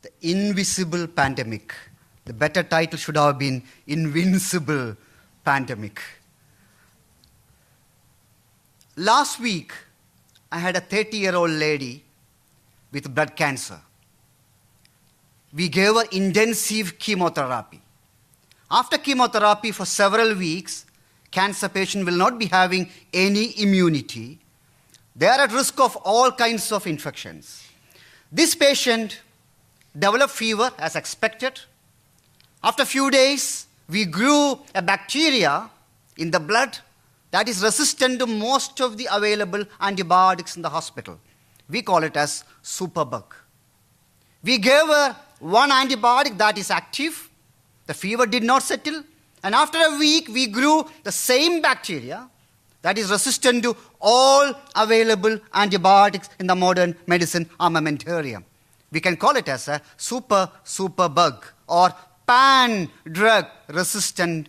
The invisible pandemic. The better title should have been Invincible Pandemic. Last week, I had a 30-year-old lady with blood cancer. We gave her intensive chemotherapy. After chemotherapy for several weeks, cancer patient will not be having any immunity. They are at risk of all kinds of infections. This patient developed fever as expected. After a few days, we grew a bacteria in the blood that is resistant to most of the available antibiotics in the hospital. We call it as superbug. We gave her one antibiotic that is active. The fever did not settle. And after a week, we grew the same bacteria that is resistant to all available antibiotics in the modern medicine armamentarium. We can call it as a superbug or pan-drug resistant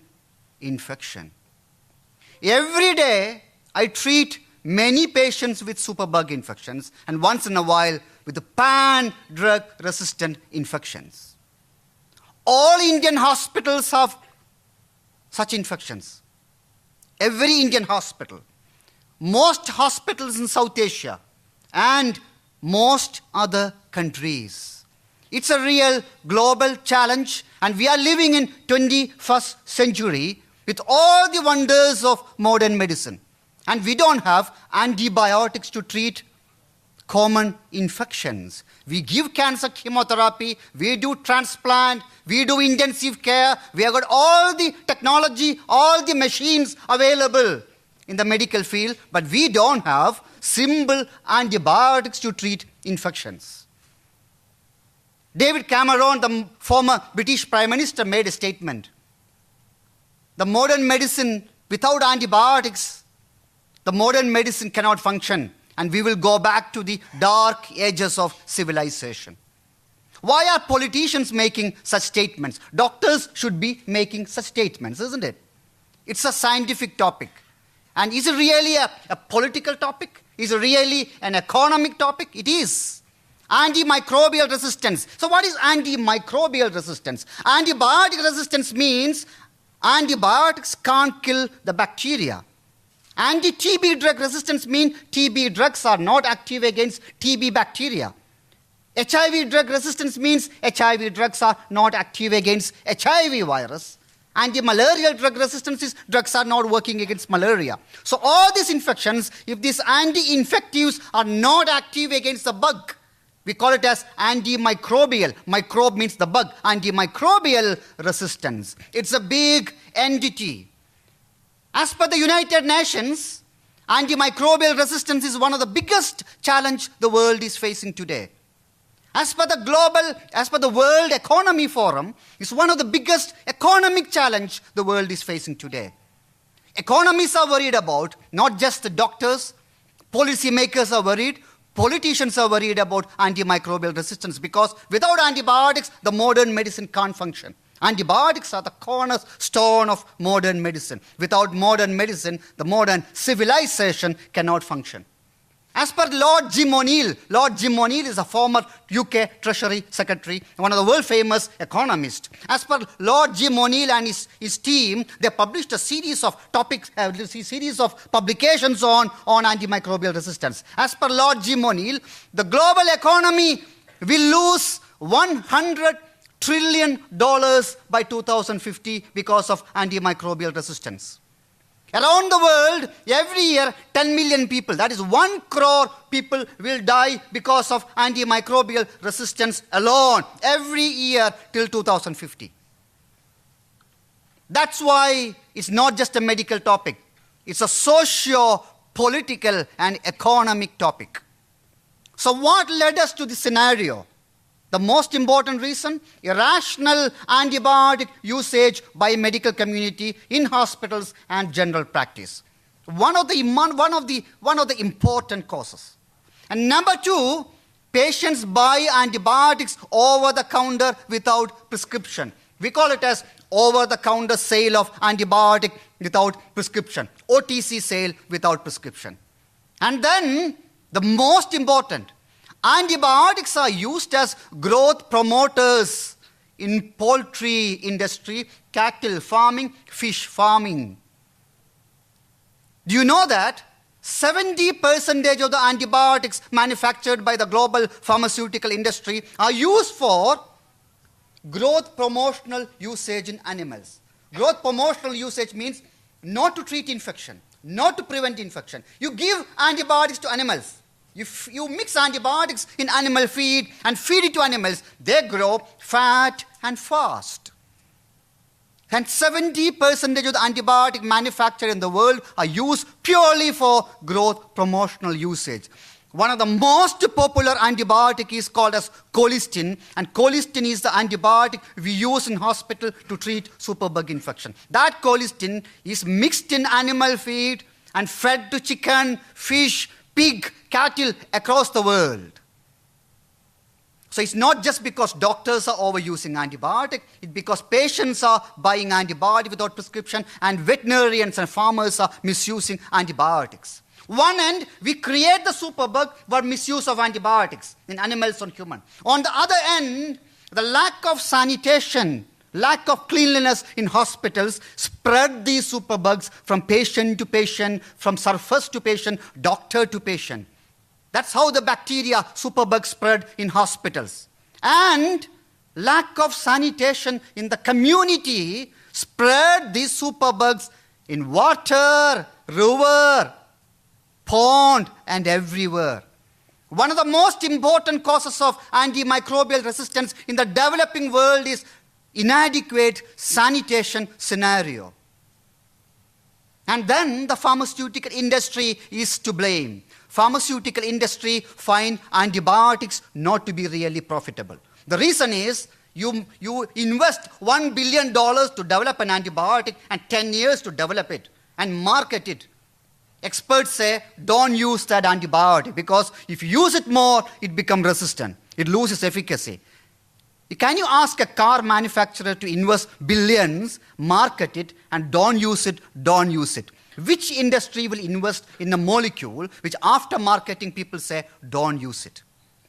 infection. Every day, I treat many patients with superbug infections and once in a while with the pan-drug resistant infections. All Indian hospitals have such infections. Every Indian hospital. Most hospitals in South Asia and most other countries. It's a real global challenge, and we are living in 21st century with all the wonders of modern medicine. And we don't have antibiotics to treat common infections. We give cancer chemotherapy, we do transplant, we do intensive care, we have got all the technology, all the machines available in the medical field, but we don't have simple antibiotics to treat infections. David Cameron, the former British Prime Minister, made a statement. The modern medicine, without antibiotics, the modern medicine cannot function, and we will go back to the dark ages of civilization. Why are politicians making such statements? Doctors should be making such statements, isn't it? It's a scientific topic. And is it really a political topic? Is it really an economic topic? It is. Antimicrobial resistance. So what is antimicrobial resistance? Antibiotic resistance means antibiotics can't kill the bacteria. Anti-TB drug resistance means TB drugs are not active against TB bacteria. HIV drug resistance means HIV drugs are not active against HIV virus. Anti-malarial drug resistance is drugs are not working against malaria. So all these infections, if these anti-infectives are not active against the bug, we call it as antimicrobial. Microbe means the bug. Antimicrobial resistance. It's a big entity. As per the United Nations, antimicrobial resistance is one of the biggest challenges the world is facing today. As per the World Economy Forum, it's one of the biggest economic challenges the world is facing today. Economists are worried about, not just the doctors, policymakers are worried, politicians are worried about antimicrobial resistance because without antibiotics, the modern medicine can't function. Antibiotics are the cornerstone of modern medicine. Without modern medicine, the modern civilization cannot function. As per Lord Jim O'Neill is a former UK Treasury Secretary, one of the world-famous economists. As per Lord Jim O'Neill and his team, they published a series of topics, series of publications on antimicrobial resistance. As per Lord Jim O'Neill, the global economy will lose $100 trillion by 2050 because of antimicrobial resistance. Around the world, every year, 10 million people, that is 1 crore people will die because of antimicrobial resistance alone, every year till 2050. That's why it's not just a medical topic. It's a socio-political and economic topic. So what led us to this scenario? The most important reason, irrational antibiotic usage by medical community in hospitals and general practice. One of the important causes. And number 2, patients buy antibiotics over the counter without prescription. We call it as over-the-counter sale of antibiotic without prescription, OTC sale without prescription. And then, the most important, Antibiotics are used as growth promoters in poultry industry, cattle farming, fish farming. Do you know that 70% of the antibiotics manufactured by the global pharmaceutical industry are used for growth promotional usage in animals? Growth promotional usage means not to treat infection, not to prevent infection. You give antibiotics to animals. You mix antibiotics in animal feed and feed it to animals, they grow fat and fast. And 70% of the antibiotic manufactured in the world are used purely for growth promotional usage. One of the most popular antibiotic is called as colistin, and colistin is the antibiotic we use in hospital to treat superbug infection. That colistin is mixed in animal feed and fed to chicken, fish, pig, cattle across the world. So it's not just because doctors are overusing antibiotic, it's because patients are buying antibiotic without prescription and veterinarians and farmers are misusing antibiotics. One end, we create the superbug for misuse of antibiotics in animals and humans. On the other end, the lack of sanitation, lack of cleanliness in hospitals spread these superbugs from patient to patient, from surface to patient, doctor to patient. That's how the bacteria superbugs spread in hospitals. And lack of sanitation in the community spread these superbugs in water, river, pond, and everywhere. One of the most important causes of antimicrobial resistance in the developing world is inadequate sanitation scenario. And then the pharmaceutical industry is to blame. Pharmaceutical industry find antibiotics not to be really profitable. The reason is you invest $1 billion to develop an antibiotic and 10 years to develop it and market it. Experts say don't use that antibiotic because if you use it more, it becomes resistant. It loses efficacy. Can you ask a car manufacturer to invest billions, market it, and don't use it, don't use it? Which industry will invest in a molecule which after marketing people say don't use it?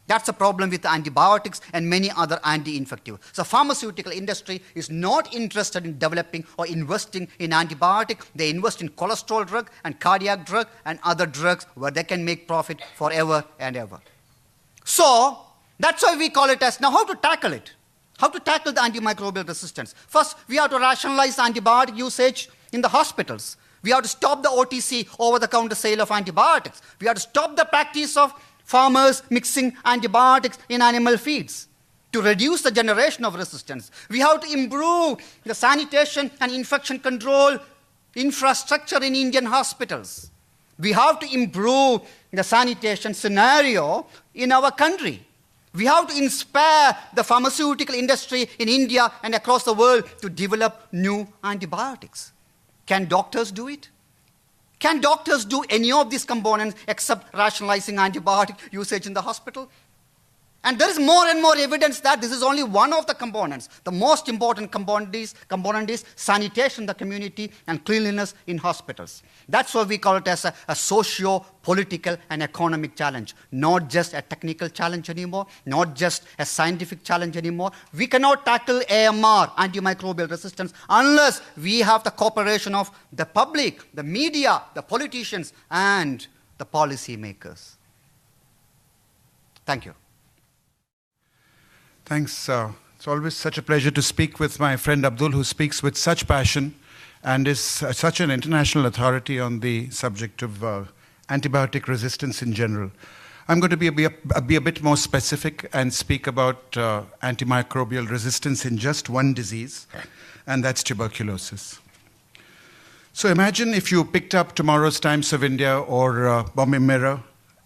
That's a problem with antibiotics and many other anti-infective. So pharmaceutical industry is not interested in developing or investing in antibiotic. They invest in cholesterol drug and cardiac drug and other drugs where they can make profit forever and ever. So that's why we call it as, now how to tackle it? How to tackle the antimicrobial resistance? First, we have to rationalize antibiotic usage in the hospitals. We have to stop the OTC, over-the-counter sale of antibiotics. We have to stop the practice of farmers mixing antibiotics in animal feeds to reduce the generation of resistance. We have to improve the sanitation and infection control infrastructure in Indian hospitals. We have to improve the sanitation scenario in our country. We have to inspire the pharmaceutical industry in India and across the world to develop new antibiotics. Can doctors do it? Can doctors do any of these components except rationalizing antibiotic usage in the hospital? And there is more and more evidence that this is only one of the components. The most important component is sanitation in the community and cleanliness in hospitals. That's why we call it as a socio-political and economic challenge, not just a technical challenge anymore, not just a scientific challenge anymore. We cannot tackle AMR, antimicrobial resistance, unless we have the cooperation of the public, the media, the politicians, and the policy makers. Thank you. Thanks. It's always such a pleasure to speak with my friend Abdul, who speaks with such passion and is such an international authority on the subject of antibiotic resistance in general. I'm going to be a bit more specific and speak about antimicrobial resistance in just one disease, and that's tuberculosis. So imagine if you picked up tomorrow's Times of India or Bombay Mirror,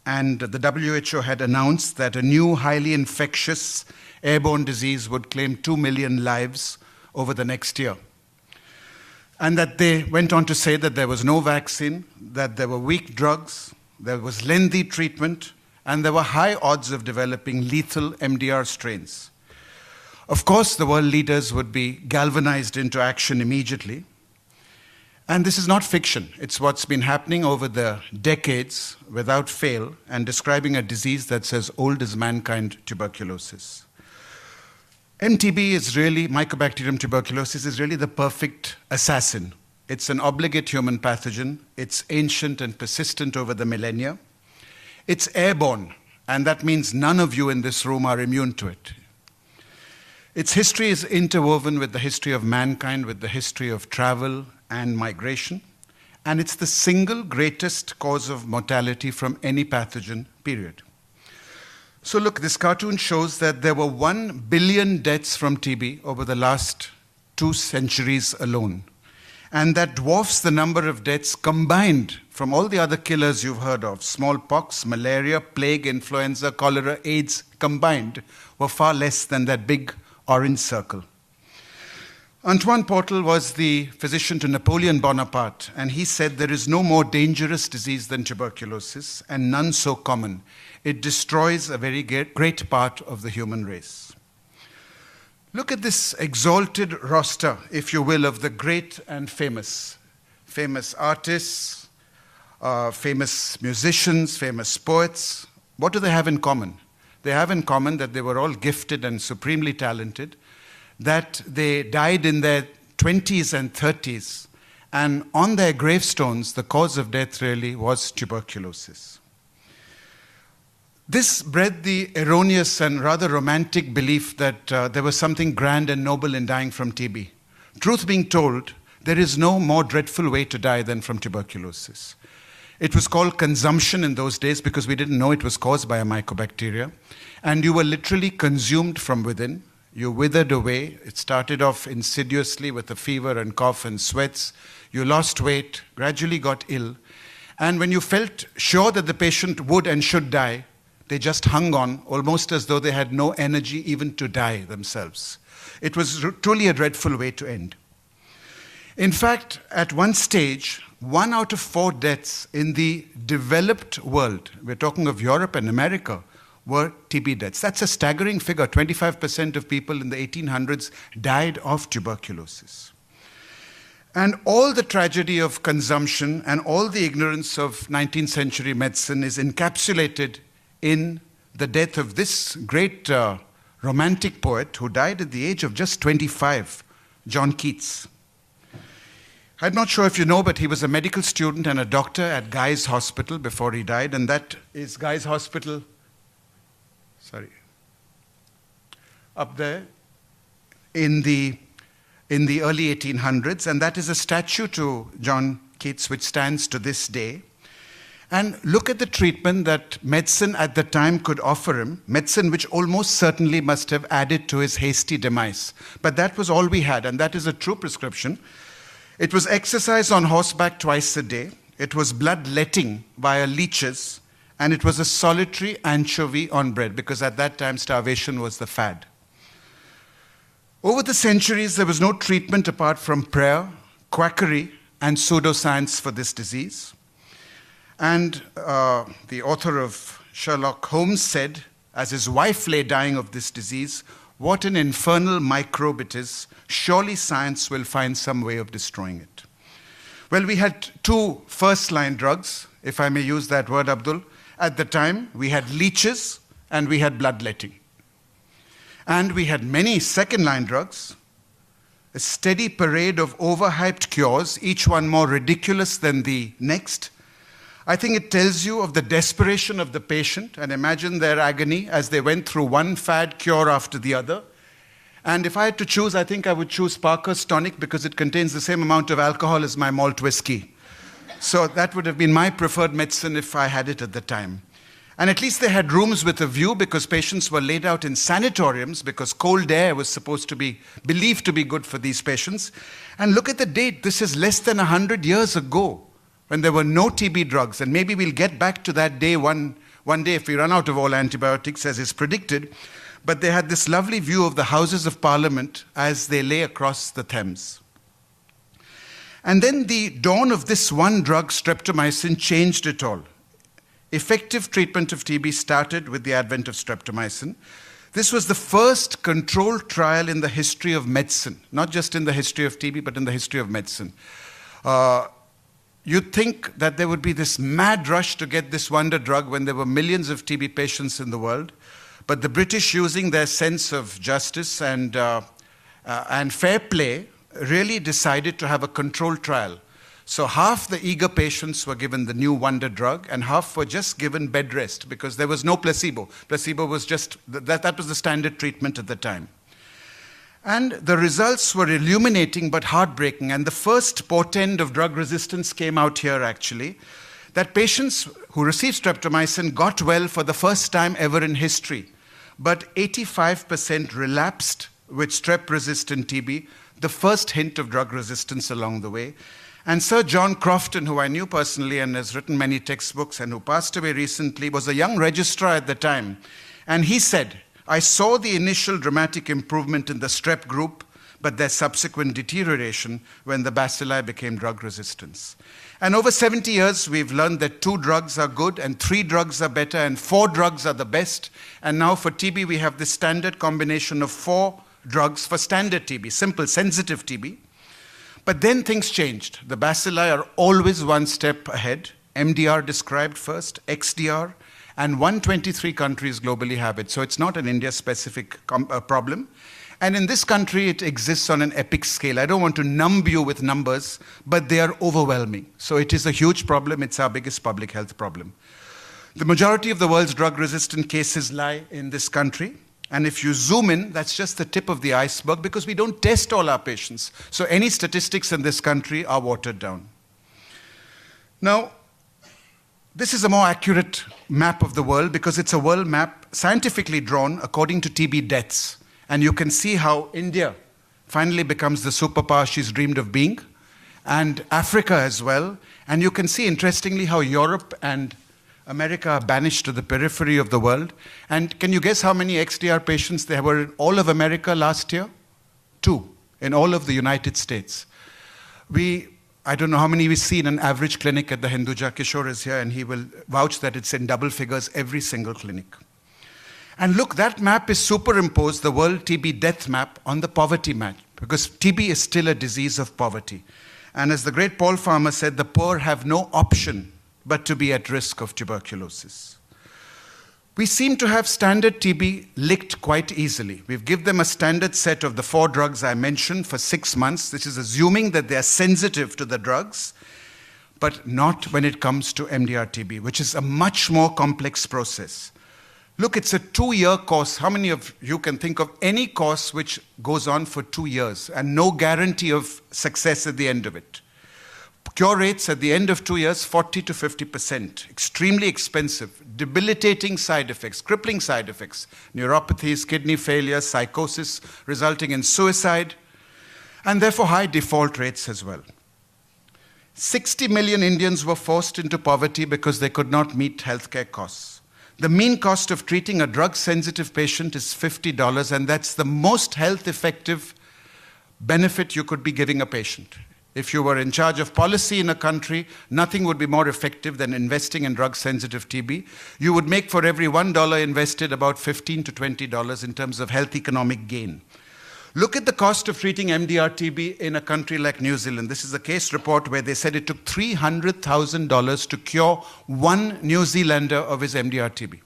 and the WHO had announced that a new highly infectious airborne disease would claim 2 million lives over the next year. And that they went on to say that there was no vaccine, that there were weak drugs, there was lengthy treatment, and there were high odds of developing lethal MDR strains. Of course, the world leaders would be galvanized into action immediately. And this is not fiction. It's what's been happening over the decades without fail and describing a disease that's as old as mankind, tuberculosis. MTB is really, Mycobacterium tuberculosis is really the perfect assassin. It's an obligate human pathogen. It's ancient and persistent over the millennia. It's airborne, and that means none of you in this room are immune to it. Its history is interwoven with the history of mankind, with the history of travel and migration, and it's the single greatest cause of mortality from any pathogen, period. So look, this cartoon shows that there were 1 billion deaths from TB over the last 2 centuries alone. And that dwarfs the number of deaths combined from all the other killers you've heard of. Smallpox, malaria, plague, influenza, cholera, AIDS combined were far less than that big orange circle. Antoine Portal was the physician to Napoleon Bonaparte, and he said there is no more dangerous disease than tuberculosis, and none so common. It destroys a very great part of the human race. Look at this exalted roster, if you will, of the great and famous. Famous artists, famous musicians, famous poets. What do they have in common? They have in common that they were all gifted and supremely talented, that they died in their 20s and 30s, and on their gravestones, the cause of death really was tuberculosis. This bred the erroneous and rather romantic belief that there was something grand and noble in dying from TB. Truth being told, there is no more dreadful way to die than from tuberculosis. It was called consumption in those days because we didn't know it was caused by a mycobacteria, and you were literally consumed from within. You withered away. It started off insidiously with a fever and cough and sweats. You lost weight, gradually got ill. And when you felt sure that the patient would and should die, they just hung on, almost as though they had no energy even to die themselves. It was truly a dreadful way to end. In fact, at one stage, 1 out of 4 deaths in the developed world, we're talking of Europe and America, were TB deaths. That's a staggering figure. 25% of people in the 1800s died of tuberculosis. And all the tragedy of consumption and all the ignorance of 19th century medicine is encapsulated in the death of this great romantic poet who died at the age of just 25, John Keats. I'm not sure if you know, but he was a medical student and a doctor at Guy's Hospital before he died, and that is Guy's Hospital, up there in the early 1800s, and that is a statue to John Keats which stands to this day. And look at the treatment that medicine at the time could offer him, medicine which almost certainly must have added to his hasty demise. But that was all we had, and that is a true prescription. It was exercise on horseback twice a day. It was bloodletting via leeches, and it was a solitary anchovy on bread, because at that time starvation was the fad. Over the centuries, there was no treatment apart from prayer, quackery, and pseudoscience for this disease. And the author of Sherlock Holmes said, as his wife lay dying of this disease, "What an infernal microbe it is. Surely science will find some way of destroying it." Well, we had 2 first-line drugs, if I may use that word, Abdul. At the time, we had leeches and we had bloodletting. And we had many second-line drugs, a steady parade of overhyped cures, each one more ridiculous than the next. I think it tells you of the desperation of the patient, and imagine their agony as they went through one fad cure after the other. And if I had to choose, I think I would choose Parker's tonic because it contains the same amount of alcohol as my malt whiskey. So that would have been my preferred medicine if I had it at the time. And at least they had rooms with a view because patients were laid out in sanatoriums because cold air was supposed to be believed to be good for these patients. And look at the date. This is less than 100 years ago when there were no TB drugs. And maybe we'll get back to that day one day if we run out of all antibiotics as is predicted. But they had this lovely view of the Houses of Parliament as they lay across the Thames. And then the dawn of this one drug, streptomycin, changed it all. Effective treatment of TB started with the advent of streptomycin. This was the first controlled trial in the history of medicine, not just in the history of TB, but in the history of medicine. You'd think that there would be this mad rush to get this wonder drug when there were millions of TB patients in the world. But the British, using their sense of justice and fair play, really decided to have a controlled trial. So half the eager patients were given the new wonder drug and half were just given bed rest because there was no placebo. Placebo was just, that was the standard treatment at the time. And the results were illuminating but heartbreaking. And the first portend of drug resistance came out here, actually, that patients who received streptomycin got well for the first time ever in history. But 85% relapsed with strep-resistant TB, the first hint of drug resistance along the way. And Sir John Crofton, who I knew personally and has written many textbooks and who passed away recently, was a young registrar at the time. And he said, I saw the initial dramatic improvement in the strep group, but their subsequent deterioration when the bacilli became drug resistant. And over 70 years, we've learned that 2 drugs are good and 3 drugs are better and 4 drugs are the best. And now for TB, we have this standard combination of 4 drugs for standard TB, simple sensitive TB. But then things changed. The bacilli are always one step ahead. MDR described first, XDR, and 123 countries globally have it. So it's not an India-specific problem. And in this country, it exists on an epic scale. I don't want to numb you with numbers, but they are overwhelming. So it is a huge problem. It's our biggest public health problem. The majority of the world's drug-resistant cases lie in this country. And if you zoom in, that's just the tip of the iceberg because we don't test all our patients. So any statistics in this country are watered down. Now, this is a more accurate map of the world because it's a world map scientifically drawn according to TB deaths. And you can see how India finally becomes the superpower she's dreamed of being, and Africa as well. And you can see, interestingly, how Europe and America are banished to the periphery of the world. And can you guess how many XDR patients there were in all of America last year? 2 in all of the United States. I don't know how many we see in an average clinic at the Hinduja. Kishore is here and he will vouch that it's in double figures every single clinic. And look, that map is superimposed, the world TB death map, on the poverty map because TB is still a disease of poverty. And as the great Paul Farmer said, the poor have no option but to be at risk of tuberculosis. We seem to have standard TB licked quite easily. We've given them a standard set of the 4 drugs I mentioned for 6 months. This is assuming that they are sensitive to the drugs, but not when it comes to MDR TB, which is a much more complex process. Look, it's a 2-year course. How many of you can think of any course which goes on for 2 years and no guarantee of success at the end of it? Cure rates at the end of 2 years, 40 to 50%. Extremely expensive, debilitating side effects, crippling side effects, neuropathies, kidney failure, psychosis resulting in suicide, and therefore high default rates as well. 60 million Indians were forced into poverty because they could not meet healthcare costs. The mean cost of treating a drug-sensitive patient is $50, and that's the most health-effective benefit you could be giving a patient. If you were in charge of policy in a country, nothing would be more effective than investing in drug-sensitive TB. You would make for every $1 invested about $15 to $20 in terms of health economic gain. Look at the cost of treating MDR TB in a country like New Zealand. This is a case report where they said it took $300,000 to cure one New Zealander of his MDR TB.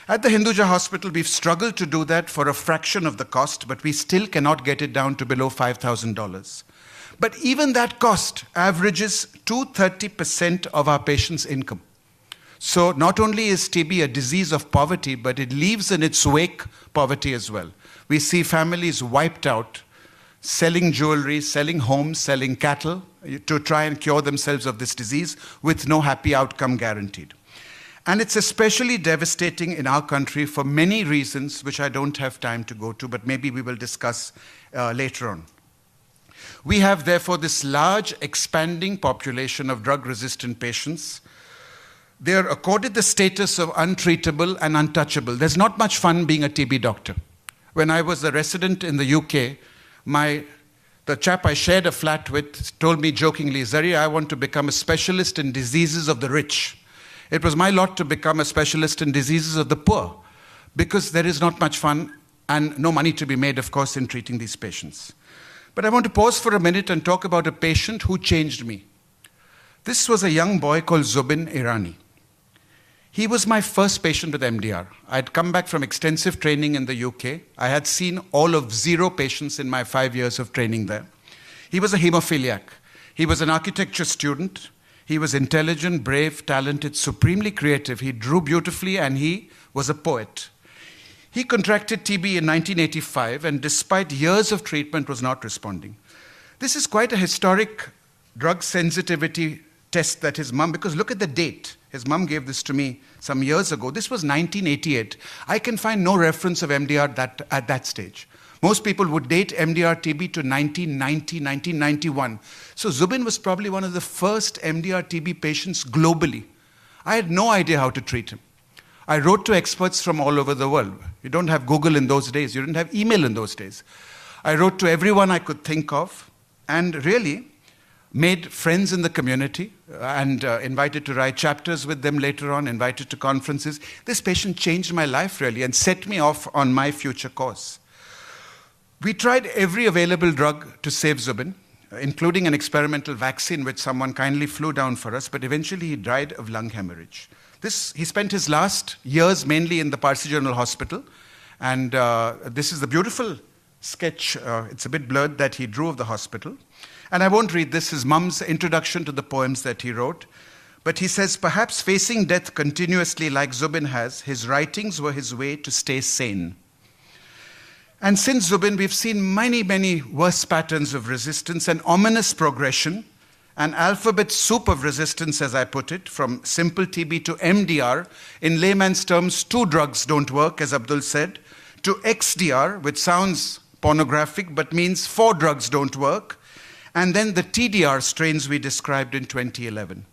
At the Hinduja Hospital, we've struggled to do that for a fraction of the cost, but we still cannot get it down to below $5,000. But even that cost averages 230% of our patients' income. So not only is TB a disease of poverty, but it leaves in its wake poverty as well. We see families wiped out, selling jewelry, selling homes, selling cattle to try and cure themselves of this disease with no happy outcome guaranteed. And it's especially devastating in our country for many reasons, which I don't have time to go to, but maybe we will discuss later on. We have, therefore, this large expanding population of drug-resistant patients. They are accorded the status of untreatable and untouchable. There's not much fun being a TB doctor. When I was a resident in the UK, the chap I shared a flat with told me jokingly, Zari, I want to become a specialist in diseases of the rich. It was my lot to become a specialist in diseases of the poor, because there is not much fun and no money to be made, of course, in treating these patients. But I want to pause for a minute and talk about a patient who changed me. This was a young boy called Zubin Irani. He was my first patient with MDR. I'd come back from extensive training in the UK. I had seen all of 0 patients in my 5 years of training there. He was a hemophiliac. He was an architecture student. He was intelligent, brave, talented, supremely creative. He drew beautifully and he was a poet. He contracted TB in 1985 and despite years of treatment was not responding. This is quite a historic drug sensitivity test that his mum, because look at the date. His mum gave this to me some years ago. This was 1988. I can find no reference of MDR at that stage. Most people would date MDR TB to 1990, 1991. So Zubin was probably one of the first MDR TB patients globally. I had no idea how to treat him. I wrote to experts from all over the world. You don't have Google in those days. You didn't have email in those days. I wrote to everyone I could think of and really made friends in the community and invited to write chapters with them later on, invited to conferences. This patient changed my life really and set me off on my future course. We tried every available drug to save Zubin, including an experimental vaccine which someone kindly flew down for us, but eventually he died of lung hemorrhage. He spent his last years mainly in the Parsi General Hospital, and this is the beautiful sketch, it's a bit blurred, that he drew of the hospital. And I won't read this, his mum's introduction to the poems that he wrote. But he says, perhaps facing death continuously like Zubin has, his writings were his way to stay sane. And since Zubin, we've seen many, many worse patterns of resistance and ominous progression, an alphabet soup of resistance, as I put it, from simple TB to MDR. In layman's terms, 2 drugs don't work, as Abdul said, to XDR, which sounds pornographic, but means 4 drugs don't work, and then the TDR strains we described in 2011.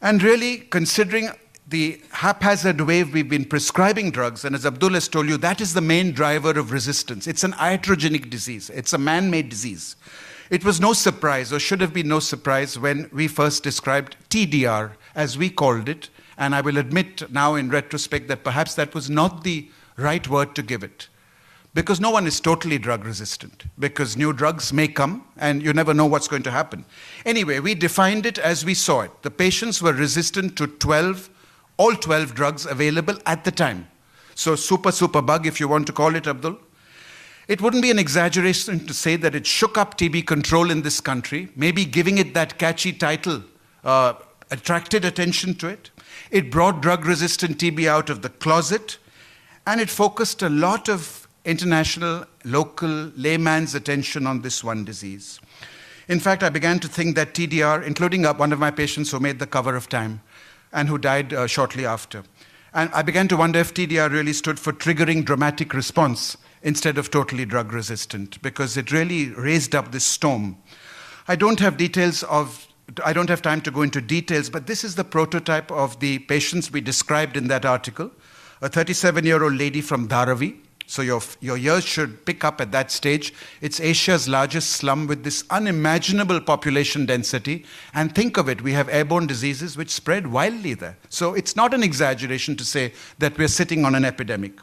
And really, considering the haphazard way we've been prescribing drugs, and as Abdul has told you, that is the main driver of resistance. It's an iatrogenic disease. It's a man-made disease. It was no surprise, or should have been no surprise, when we first described TDR, as we called it, and I will admit now in retrospect that perhaps that was not the right word to give it. Because no one is totally drug resistant, because new drugs may come and you never know what's going to happen. Anyway, we defined it as we saw it. The patients were resistant to all 12 drugs available at the time. So super bug, if you want to call it, Abdul. It wouldn't be an exaggeration to say that it shook up TB control in this country. Maybe giving it that catchy title attracted attention to it. It brought drug-resistant TB out of the closet, and it focused a lot of international, local, layman's attention on this one disease. In fact, I began to think that TDR, including one of my patients who made the cover of Time and who died shortly after, and I began to wonder if TDR really stood for triggering dramatic response instead of totally drug resistant, because it really raised up this storm. I don't have time to go into details, but this is the prototype of the patients we described in that article. A 37-year-old lady from Dharavi. So your ears should pick up at that stage. It's Asia's largest slum with this unimaginable population density. And think of it, we have airborne diseases which spread wildly there. So it's not an exaggeration to say that we're sitting on an epidemic.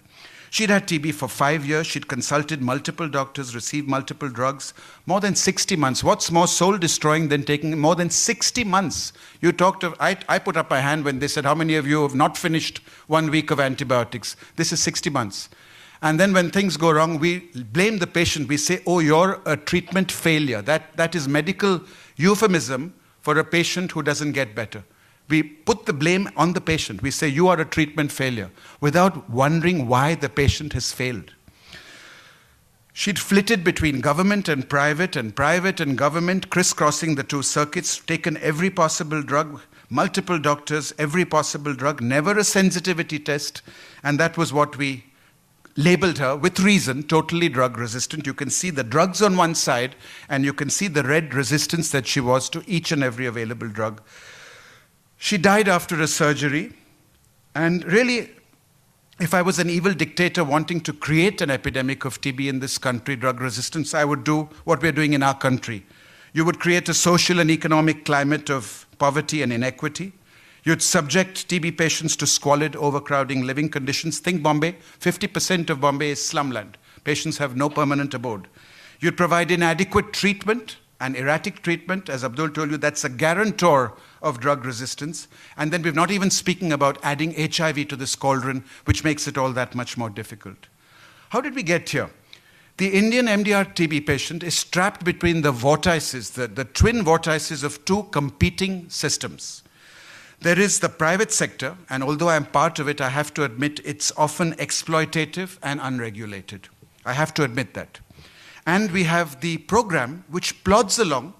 She'd had TB for 5 years. She'd consulted multiple doctors, received multiple drugs, more than 60 months. What's more soul-destroying than taking more than 60 months? You talked of, I put up my hand when they said, how many of you have not finished 1 week of antibiotics? This is 60 months. And then when things go wrong, we blame the patient. We say, oh, you're a treatment failure. That is medical euphemism for a patient who doesn't get better. We put the blame on the patient. We say, you are a treatment failure, without wondering why the patient has failed. She'd flitted between government and private and government, crisscrossing the 2 circuits, taken every possible drug, multiple doctors, every possible drug, never a sensitivity test, and that was what we labeled her, with reason, totally drug resistant. You can see the drugs on one side, and you can see the red resistance that she was to each and every available drug. She died after a surgery, and really, if I was an evil dictator wanting to create an epidemic of TB in this country, drug resistance, I would do what we're doing in our country. You would create a social and economic climate of poverty and inequity. You'd subject TB patients to squalid, overcrowding living conditions. Think Bombay, 50% of Bombay is slumland. Patients have no permanent abode. You'd provide inadequate treatment and erratic treatment, as Abdul told you, that's a guarantor of drug resistance. And then we're not even speaking about adding HIV to this cauldron, which makes it all that much more difficult. How did we get here? The Indian MDR TB patient is trapped between the vortices, the twin vortices of two competing systems. There is the private sector, and although I'm part of it, I have to admit it's often exploitative and unregulated. I have to admit that. And we have the program which plods along,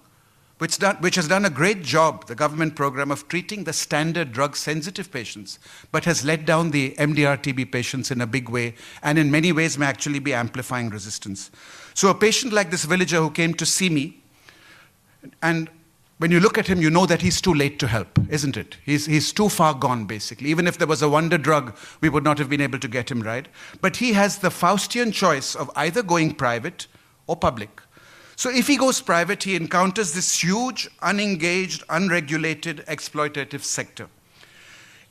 which has done a great job, the government program, of treating the standard drug-sensitive patients, but has let down the MDR TB patients in a big way, and in many ways may actually be amplifying resistance. So a patient like this villager who came to see me, and when you look at him, you know that he's too late to help, isn't it? He's too far gone, basically. Even if there was a wonder drug, we would not have been able to get him right. But he has the Faustian choice of either going private or public. So if he goes private, he encounters this huge, unengaged, unregulated, exploitative sector.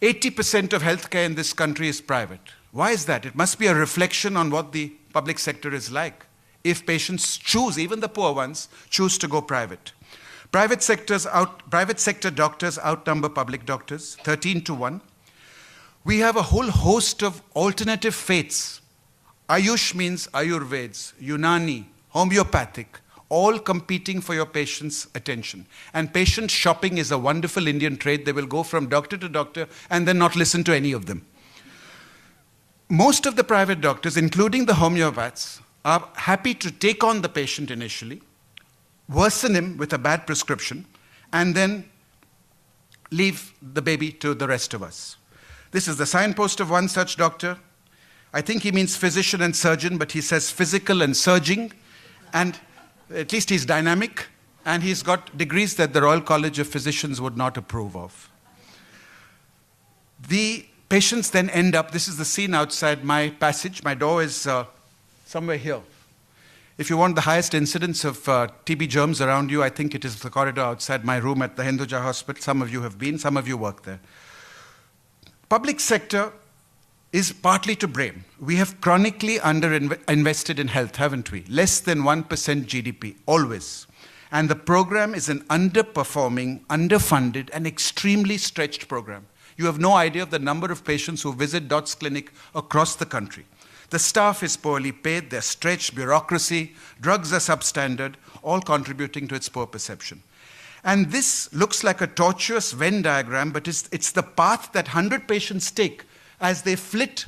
80% of healthcare in this country is private. Why is that? It must be a reflection on what the public sector is like. If patients choose, even the poor ones, choose to go private. Private sector doctors outnumber public doctors, 13-1. We have a whole host of alternative faiths. Ayush means Ayurveds, Unani, homeopathic, all competing for your patient's attention. And patient shopping is a wonderful Indian trait. They will go from doctor to doctor and then not listen to any of them. Most of the private doctors, including the homeopaths, are happy to take on the patient initially, worsen him with a bad prescription, and then leave the baby to the rest of us. This is the signpost of one such doctor. I think he means physician and surgeon, but he says physical and surging, and at least he's dynamic, and he's got degrees that the Royal College of Physicians would not approve of. The patients then end up, this is the scene outside my passage. My door is somewhere here. If you want the highest incidence of TB germs around you, I think it is the corridor outside my room at the Hinduja Hospital. Some of you have been, some of you work there. Public sector is partly to blame. We have chronically underinvested in health, haven't we? Less than 1% GDP, always. And the program is an underperforming, underfunded, and extremely stretched program. You have no idea of the number of patients who visit DOTS clinic across the country. The staff is poorly paid, they're stretched, bureaucracy, drugs are substandard, all contributing to its poor perception. And this looks like a tortuous Venn diagram, but it's the path that 100 patients take as they flit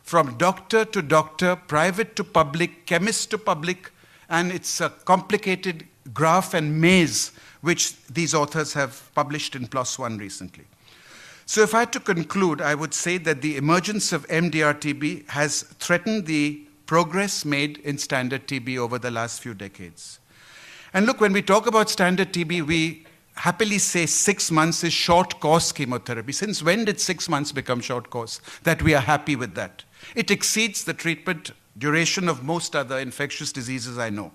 from doctor to doctor, private to public, chemist to public, and it's a complicated graph and maze which these authors have published in PLOS ONE recently. So if I had to conclude, I would say that the emergence of MDR-TB has threatened the progress made in standard TB over the last few decades. And look, when we talk about standard TB, we happily say 6 months is short course chemotherapy. Since when did 6 months become short course? That we are happy with that. It exceeds the treatment duration of most other infectious diseases I know.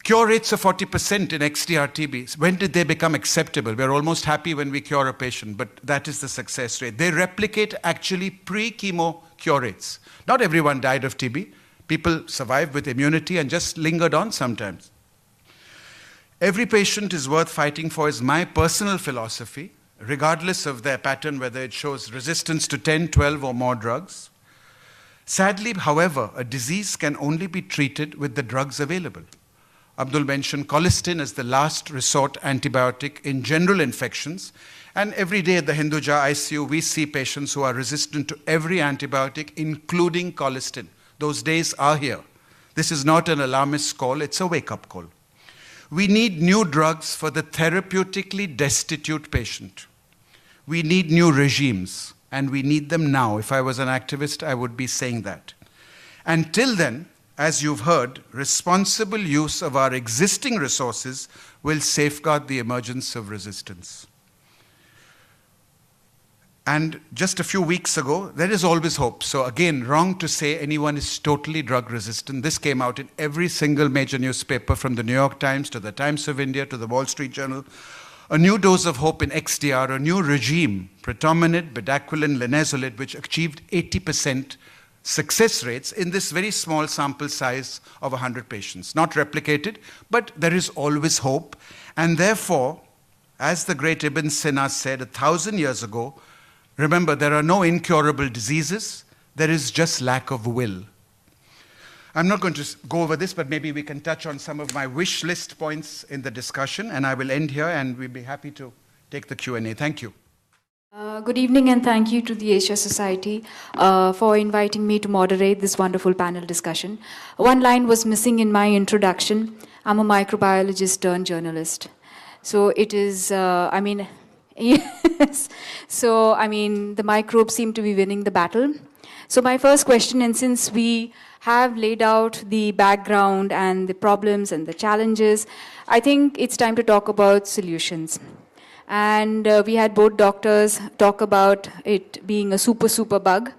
Cure rates of 40% in XDR-TB. When did they become acceptable? We're almost happy when we cure a patient, but that is the success rate. They replicate actually pre-chemo cure rates. Not everyone died of TB. People survived with immunity and just lingered on sometimes. Every patient is worth fighting for is my personal philosophy, regardless of their pattern, whether it shows resistance to 10, 12 or more drugs. Sadly, however, a disease can only be treated with the drugs available. Abdul mentioned colistin as the last resort antibiotic in general infections. And every day at the Hinduja ICU, we see patients who are resistant to every antibiotic, including colistin. Those days are here. This is not an alarmist call, it's a wake-up call. We need new drugs for the therapeutically destitute patient. We need new regimes, and we need them now. If I was an activist, I would be saying that. Until then, as you've heard, responsible use of our existing resources will safeguard the emergence of resistance. And just a few weeks ago, there is always hope. So again, wrong to say anyone is totally drug resistant. This came out in every single major newspaper, from the New York Times to the Times of India to the Wall Street Journal. A new dose of hope in XDR, a new regime, predominant bedaquiline linezolid, which achieved 80% success rates in this very small sample size of 100 patients. Not replicated, but there is always hope. And therefore, as the great Ibn Sina said 1,000 years ago, remember, there are no incurable diseases, there is just lack of will. I'm not going to go over this, but maybe we can touch on some of my wish list points in the discussion, and I will end here, and we'll be happy to take the Q&A. Thank you. Good evening, and thank you to the Asia Society for inviting me to moderate this wonderful panel discussion. One line was missing in my introduction. I'm a microbiologist turned journalist. So it is, yes. So, the microbes seem to be winning the battle. So my first question, and since we have laid out the background and the problems and the challenges, I think it's time to talk about solutions. And we had both doctors talk about it being a super bug.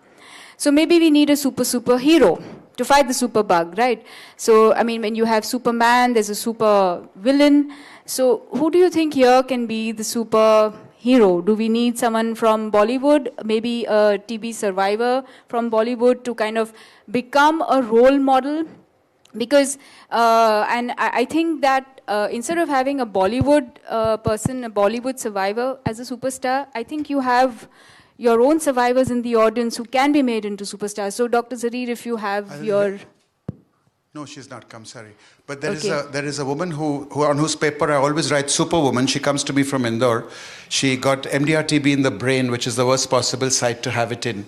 So maybe we need a super hero to fight the super bug, right? So, when you have Superman, there's a super villain. So who do you think here can be the super hero? Do we need someone from Bollywood, maybe a TB survivor from Bollywood to kind of become a role model? Because, and I think that instead of having a Bollywood person, a Bollywood survivor as a superstar, I think you have your own survivors in the audience who can be made into superstars. So Dr. Zarir, if you have your... No, she's not come, sorry. But there is a woman who on whose paper I always write Superwoman. She comes to me from Indore. She got MDR TB in the brain, which is the worst possible site to have it in.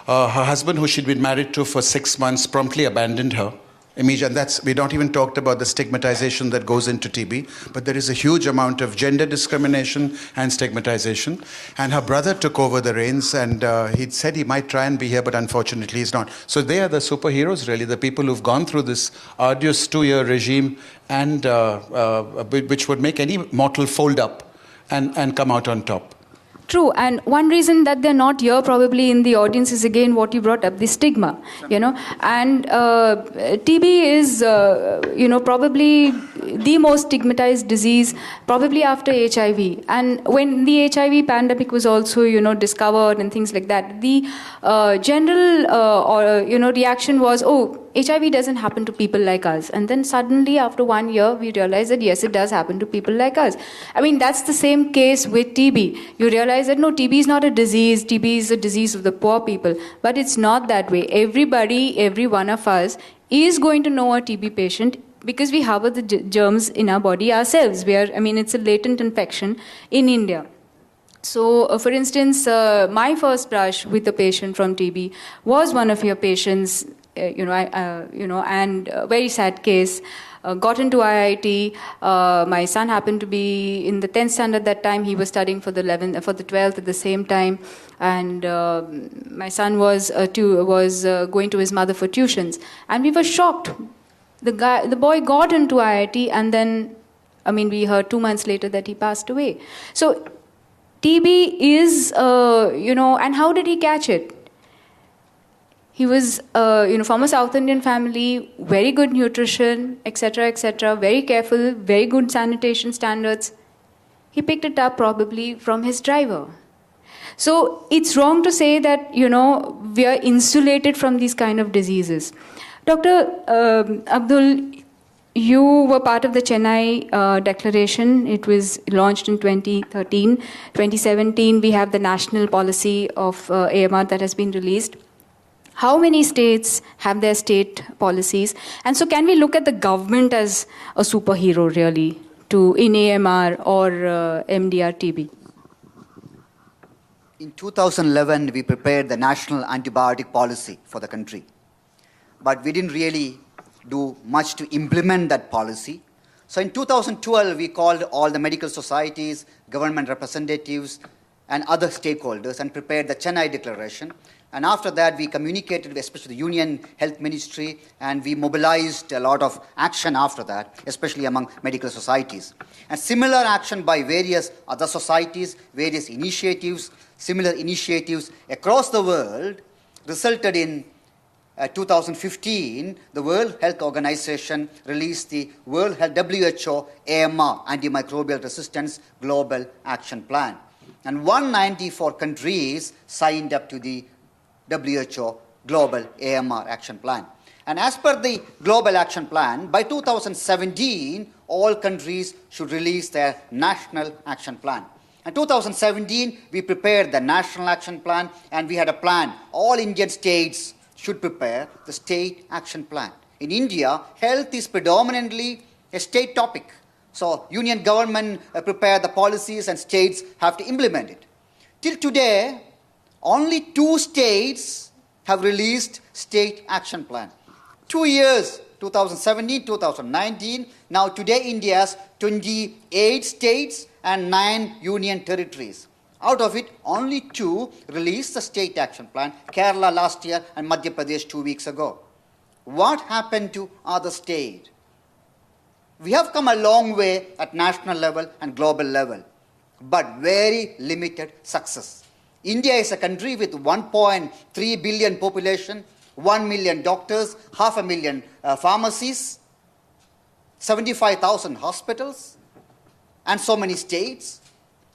Her husband, who she'd been married to for 6 months, promptly abandoned her. Immediately, and we don't even talked about the stigmatization that goes into TB, but there is a huge amount of gender discrimination and stigmatization. And her brother took over the reins, and he said he might try and be here, but unfortunately he's not. So they are the superheroes, really, the people who've gone through this arduous 2-year regime, and which would make any mortal fold up and come out on top. True, and one reason that they're not here probably in the audience is again what you brought up, the stigma, and TB is, probably the most stigmatized disease, probably after HIV. And when the HIV pandemic was also, discovered and things like that, the general, reaction was, oh, HIV doesn't happen to people like us. And then suddenly after 1 year, we realized that yes, it does happen to people like us. That's the same case with TB. You realize that no, TB is not a disease. TB is a disease of the poor people. But it's not that way. Everybody, every one of us is going to know a TB patient because we harbor the germs in our body ourselves. It's a latent infection in India. So, for instance, my first brush with a patient from TB was one of your patients, and a very sad case. Got into IIT. My son happened to be in the 10th standard that time. He was studying for the 12th at the same time, and my son was going to his mother for tuitions, and we were shocked. The boy got into IIT, and then, we heard 2 months later that he passed away. So, TB is, and how did he catch it? He was, from a South Indian family, very good nutrition, etc., very careful, very good sanitation standards. He picked it up probably from his driver. So it's wrong to say that, we are insulated from these kind of diseases. Dr. Abdul, you were part of the Chennai Declaration. It was launched in 2013. 2017, we have the national policy of AMR that has been released. How many states have their state policies? And so can we look at the government as a superhero, really, in AMR or MDR-TB? In 2011, we prepared the national antibiotic policy for the country. But we didn't really do much to implement that policy. So in 2012, we called all the medical societies, government representatives, and other stakeholders and prepared the Chennai Declaration. And after that, we communicated with especially the Union Health Ministry, and we mobilized a lot of action after that, especially among medical societies. And similar action by various other societies, various initiatives, similar initiatives across the world resulted in 2015, the World Health Organization released the World Health WHO AMR, Antimicrobial Resistance Global Action Plan. And 194 countries signed up to the WHO global AMR action plan. And as per the global action plan, by 2017, all countries should release their national action plan. In 2017, we prepared the national action plan, and we had a plan. All Indian states should prepare the state action plan. In India, health is predominantly a state topic. So union government prepare the policies and states have to implement it. Till today, only 2 states have released state action plan. 2 years, 2017, 2019. Now today India has 28 states and 9 union territories. Out of it, only 2 released the state action plan, Kerala last year and Madhya Pradesh 2 weeks ago. What happened to other states? We have come a long way at national level and global level, but very limited success. India is a country with 1.3 billion population, 1 million doctors, 500,000 pharmacies, 75,000 hospitals, and so many states.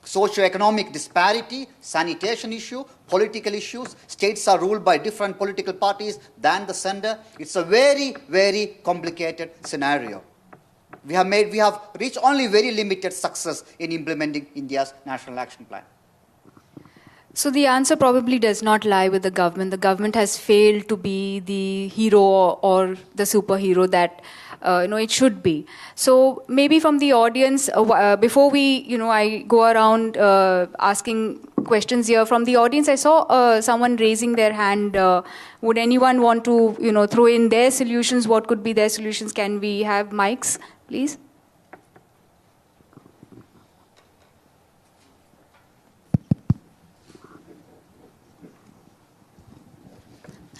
Socio-economic disparity, sanitation issue, political issues. States are ruled by different political parties than the center. It's a very, very complicated scenario. We have reached only very limited success in implementing India's National Action Plan. So the answer probably does not lie with the government. The government has failed to be the hero or the superhero that it should be. So maybe from the audience, before I go around asking questions here from the audience, I saw someone raising their hand. Would anyone want to throw in their solutions? What could be their solutions? Can we have mics, please?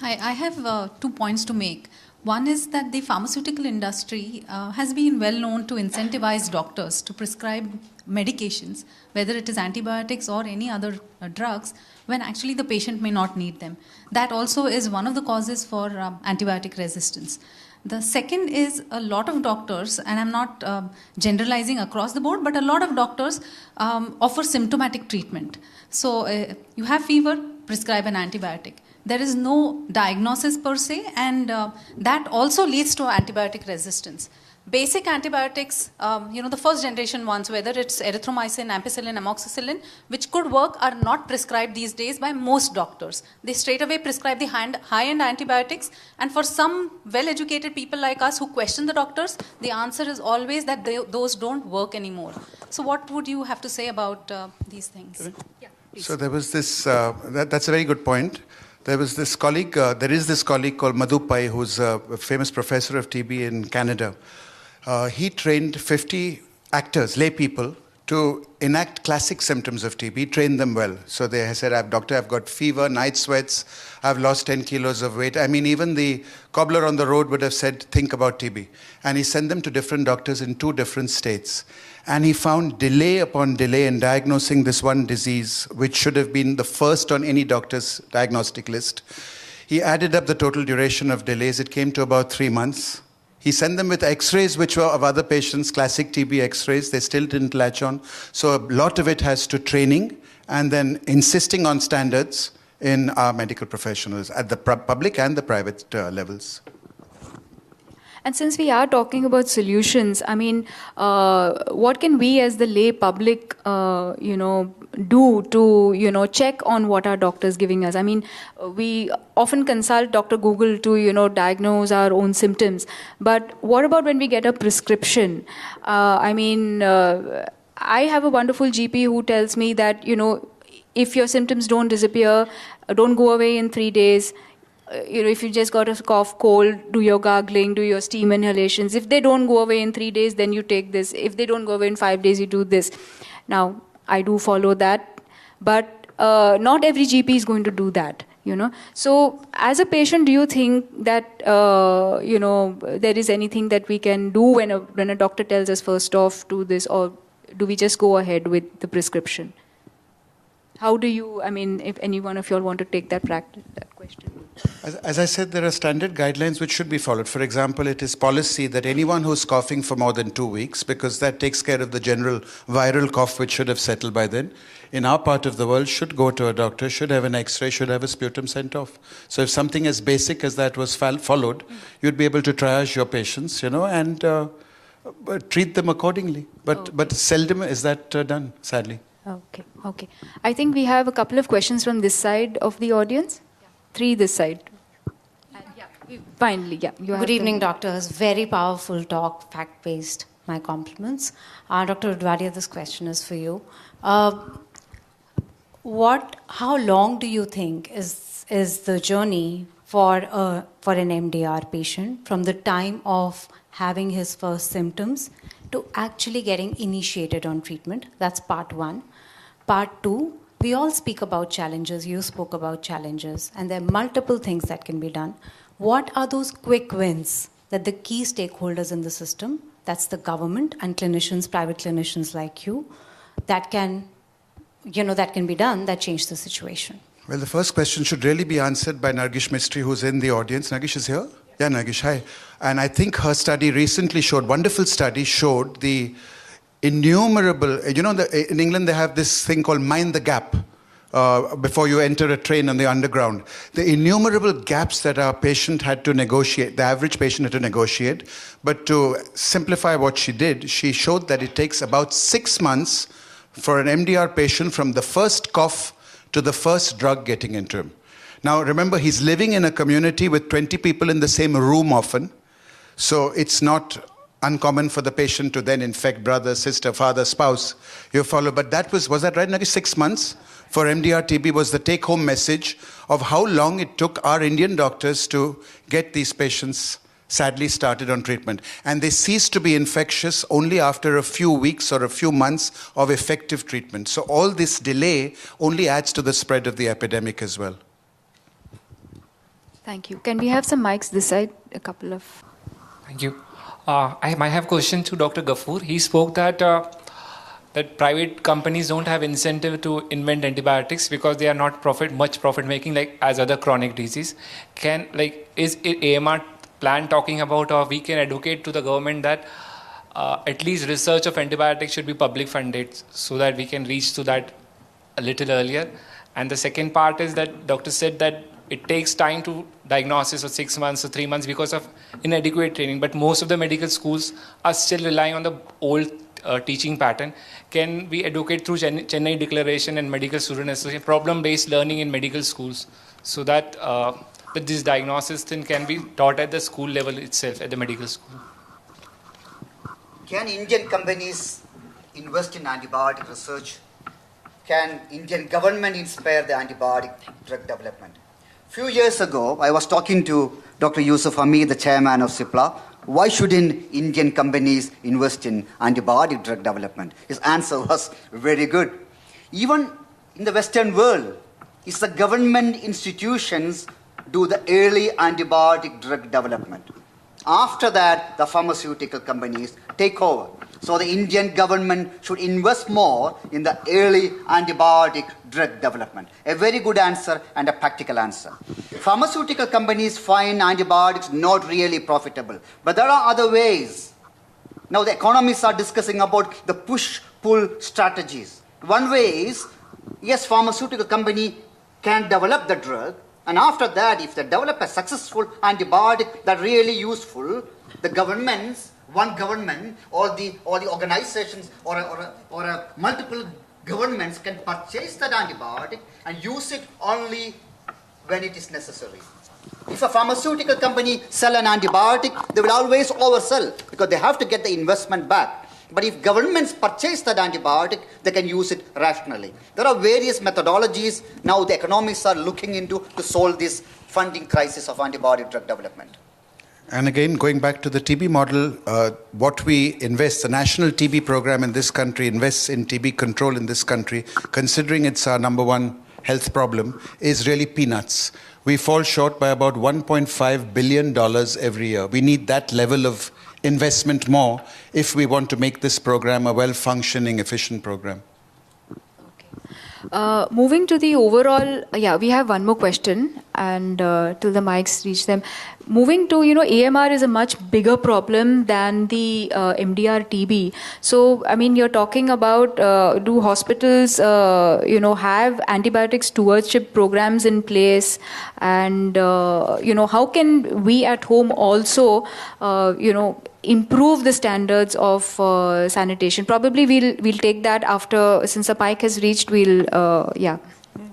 Hi, I have 2 points to make. One is that the pharmaceutical industry has been well known to incentivize doctors to prescribe medications, whether it is antibiotics or any other drugs, when actually the patient may not need them. That also is one of the causes for antibiotic resistance. The second is a lot of doctors, and I'm not generalizing across the board, but a lot of doctors offer symptomatic treatment. So you have fever, prescribe an antibiotic. There is no diagnosis per se, and that also leads to antibiotic resistance. Basic antibiotics, the first generation ones, whether it's erythromycin, ampicillin, amoxicillin, which could work, are not prescribed these days by most doctors. They straight away prescribe the high-end antibiotics, and for some well-educated people like us who question the doctors, the answer is always that those don't work anymore. So what would you have to say about these things? Yeah, please. So there was this, that's a very good point. There is this colleague called Madhu Pai, who's a famous professor of TB in Canada. He trained 50 actors, lay people, to enact classic symptoms of TB. He trained them well. So they said, doctor, I've got fever, night sweats, I've lost 10 kilos of weight. I mean, even the cobbler on the road would have said, think about TB. And he sent them to different doctors in 2 different states. And he found delay upon delay in diagnosing this one disease, which should have been the first on any doctor's diagnostic list. He added up the total duration of delays. It came to about 3 months. He sent them with x-rays which were of other patients, classic TB x-rays. They still didn't latch on. So a lot of it has to training and then insisting on standards in our medical professionals at the public and the private levels. And since we are talking about solutions, I mean, what can we as the lay public, do to, check on what our doctor's giving us? I mean, we often consult Dr. Google to, diagnose our own symptoms. But what about when we get a prescription? I have a wonderful GP who tells me that, if your symptoms don't disappear, don't go away in 3 days, if you just got a cough, cold, do your gargling, do your steam inhalations. If they don't go away in 3 days, then you take this. If they don't go away in 5 days, you do this. Now, I do follow that, but not every GP is going to do that, So, as a patient, do you think that, there is anything that we can do when a doctor tells us first off, do this, or do we just go ahead with the prescription? How do you, if any one of you all want to take that question? As I said, there are standard guidelines which should be followed. For example, it is policy that anyone who's coughing for more than 2 weeks, because that takes care of the general viral cough which should have settled by then, in our part of the world should go to a doctor, should have an x-ray, should have a sputum sent off. So if something as basic as that was followed, you'd be able to triage your patients, and treat them accordingly. But seldom is that done, sadly. Okay. I think we have a couple of questions from this side of the audience. 3 this side. Finally, you have Good evening, doctors. Very powerful talk, fact-based. My compliments. Dr. Udvadia, this question is for you. How long do you think is the journey for an MDR patient from the time of having his first symptoms to actually getting initiated on treatment? That's part 1. Part 2, we all speak about challenges. You spoke about challenges, and there are multiple things that can be done. What are those quick wins that the key stakeholders in the system, that's the government and clinicians, private clinicians like you, that can be done that change the situation? Well, the first question should really be answered by Nargish Mistry, who's in the audience. Nargish is here? Yeah, Nargish, hi. And I think her study recently wonderful study showed the innumerable, in England they have this thing called mind the gap before you enter a train on the underground. The innumerable gaps that our patient had to negotiate, the average patient had to negotiate. But to simplify what she did, she showed that it takes about 6 months for an MDR patient from the first cough to the first drug getting into him. Now remember, he's living in a community with 20 people in the same room often. So it's not uncommon for the patient to then infect brother, sister, father, spouse. You follow. But that was that right, Nagesh? 6 months for MDR TB was the take-home message of how long it took our Indian doctors to get these patients sadly started on treatment. And they cease to be infectious only after a few weeks or a few months of effective treatment. So all this delay only adds to the spread of the epidemic as well. Thank you. Can we have some mics this side? A couple of... Thank you. I might have a question to Dr. Gafoor. He spoke that private companies don't have incentive to invent antibiotics because they are not much profit making like as other chronic disease. Is AMR plan talking about, or we can advocate to the government that at least research of antibiotics should be public funded so that we can reach to that a little earlier? And the second part is that doctor said that it takes time to diagnosis of 6 months or 3 months because of inadequate training. But most of the medical schools are still relying on the old teaching pattern. Can we advocate through Chennai Declaration and Medical Student Association problem-based learning in medical schools so that this diagnosis thing can be taught at the school level itself, at the medical school? Can Indian companies invest in antibiotic research? Can Indian government inspire the antibiotic drug development? Few years ago, I was talking to Dr. Yusuf Hamid, the chairman of CIPLA. Why shouldn't Indian companies invest in antibiotic drug development? His answer was very good. Even in the Western world, it's the government institutions do the early antibiotic drug development. After that, the pharmaceutical companies take over. So the Indian government should invest more in the early antibiotic drug development. A very good answer and a practical answer. Pharmaceutical companies find antibiotics not really profitable, but there are other ways. Now the economists are discussing about the push-pull strategies. One way is, yes, pharmaceutical company can develop the drug, and after that, if they develop a successful antibiotic that really useful, the governments, one government or the organizations or multiple governments can purchase that antibiotic and use it only when it is necessary. If a pharmaceutical company sell an antibiotic, they will always oversell because they have to get the investment back. But if governments purchase that antibiotic, they can use it rationally. There are various methodologies now the economists are looking into to solve this funding crisis of antibiotic drug development. And again, going back to the TB model, what we invest, the national TB program in this country invests in TB control in this country, considering it's our number one health problem, is really peanuts. We fall short by about $1.5 billion every year. We need that level of investment more if we want to make this program a well-functioning, efficient program. Moving to the overall, we have one more question. and till the mics reach them. Moving to, AMR is a much bigger problem than the MDR TB. So, I mean, you're talking about do hospitals, have antibiotic stewardship programs in place, and how can we at home also, improve the standards of sanitation? Probably we'll take that after, since the mic has reached.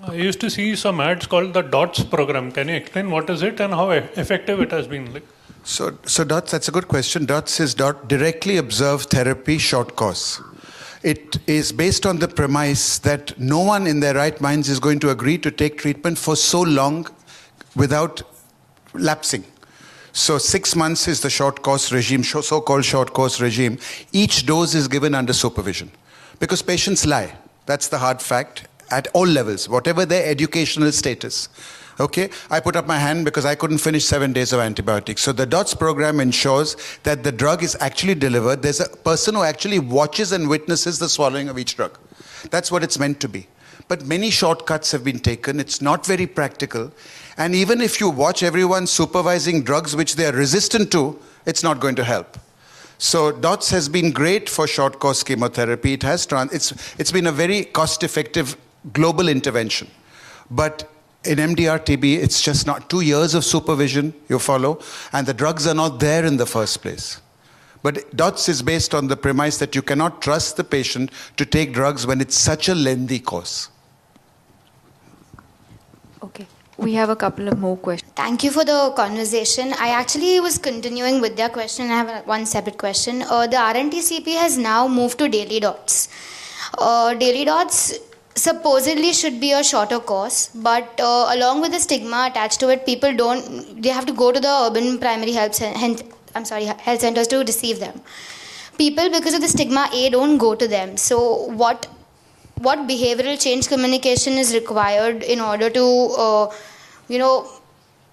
I used to see some ads called the DOTS program. Can you explain what is it and how effective it has been? So DOTS, that's a good question. DOTS is Directly Observed Therapy Short Course. It is based on the premise that no one in their right minds is going to agree to take treatment for so long without lapsing. So 6 months is the short course regime, so-called short course regime. Each dose is given under supervision because patients lie. That's the hard fact at all levels, whatever their educational status. Okay, I put up my hand because I couldn't finish 7 days of antibiotics. So the DOTS program ensures that the drug is actually delivered. There's a person who actually watches and witnesses the swallowing of each drug. That's what it's meant to be. But many shortcuts have been taken. It's not very practical. And even if you watch everyone supervising drugs which they are resistant to, it's not going to help. So DOTS has been great for short course chemotherapy. It's been a very cost-effective global intervention. But in MDR TB, it's just not 2 years of supervision you follow, and the drugs are not there in the first place. But DOTS is based on the premise that you cannot trust the patient to take drugs when it's such a lengthy course. Okay. We have a couple of more questions. Thank you for the conversation. I actually was continuing with their question. I have one separate question. The RNTCP has now moved to daily DOTS. Daily DOTS supposedly should be a shorter course, but along with the stigma attached to it, they have to go to the urban primary health centers to receive them. People, because of the stigma, don't go to them. So what behavioral change communication is required in order to,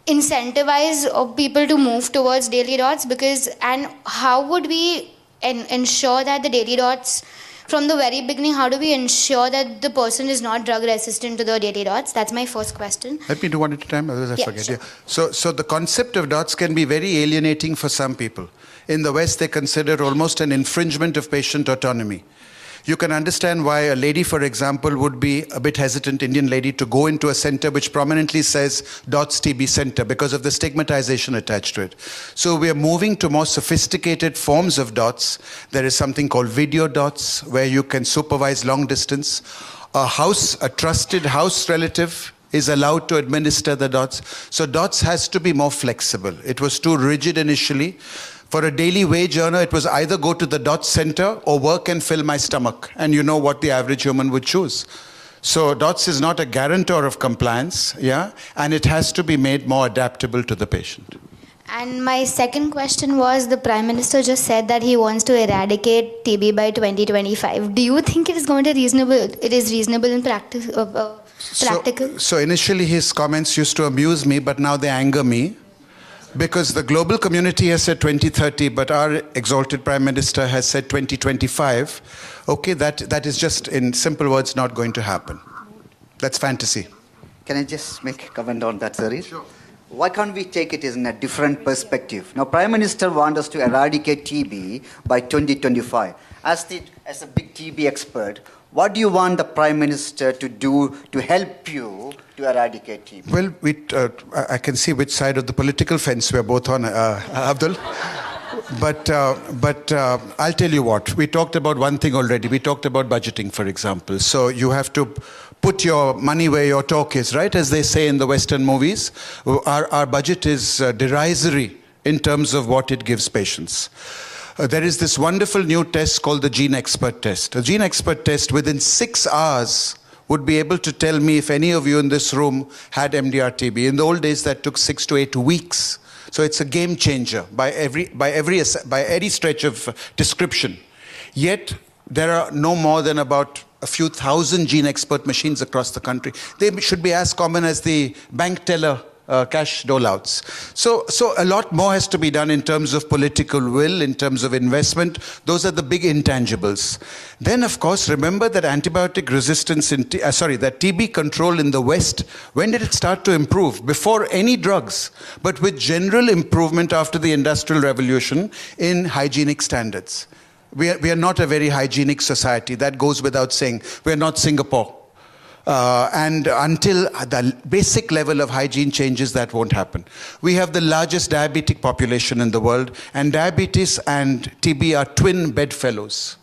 incentivize people to move towards daily DOTS? And how would we ensure that the daily DOTS, from the very beginning, how do we ensure that the person is not drug resistant to the daily DOTS? That's my first question. Let me do one at a time, otherwise I forget. Sure. Yeah. So the concept of DOTS can be very alienating for some people. In the West, they consider it almost an infringement of patient autonomy. You can understand why a lady, for example, would be a bit hesitant, Indian lady, to go into a center which prominently says DOTS TB center because of the stigmatization attached to it. So we are moving to more sophisticated forms of DOTS. There is something called video DOTS where you can supervise long distance. A trusted house relative is allowed to administer the DOTS. So DOTS has to be more flexible. It was too rigid initially. For a daily wage earner, it was either go to the DOTS center or work and fill my stomach. And you know what the average human would choose. So DOTS is not a guarantor of compliance, and it has to be made more adaptable to the patient. And my second question was, the Prime Minister just said that he wants to eradicate TB by 2025. Do you think it is reasonable in practice, practical? So initially his comments used to amuse me, but now they anger me. Because the global community has said 2030, but our exalted Prime Minister has said 2025. Okay, that is just, in simple words, not going to happen. That's fantasy. Can I just make a comment on that, sir? Sure. Why can't we take it in a different perspective? Now, Prime Minister wants us to eradicate TB by 2025. As a big TB expert, what do you want the Prime Minister to do to help you to eradicate TB? Well, I can see which side of the political fence we're both on, Abdul. But I'll tell you what. We talked about one thing already. We talked about budgeting, for example. So you have to put your money where your talk is, right? As they say in the Western movies. Our budget is derisory in terms of what it gives patients. There is this wonderful new test called the Gene Expert test. A Gene Expert test within 6 hours would be able to tell me if any of you in this room had MDR TB. In the old days, that took 6 to 8 weeks. So it's a game changer by any stretch of description. Yet there are no more than about a few thousand Gene Expert machines across the country. They should be as common as the bank teller cash dolouts. So a lot more has to be done in terms of political will, in terms of investment. Those are the big intangibles. Then, of course, remember that antibiotic resistance that TB control in the West, when did it start to improve? Before any drugs, but with general improvement after the Industrial Revolution in hygienic standards. We are not a very hygienic society. That goes without saying. We are not Singapore. And until the basic level of hygiene changes, that won't happen. We have the largest diabetic population in the world, and diabetes and TB are twin bedfellows.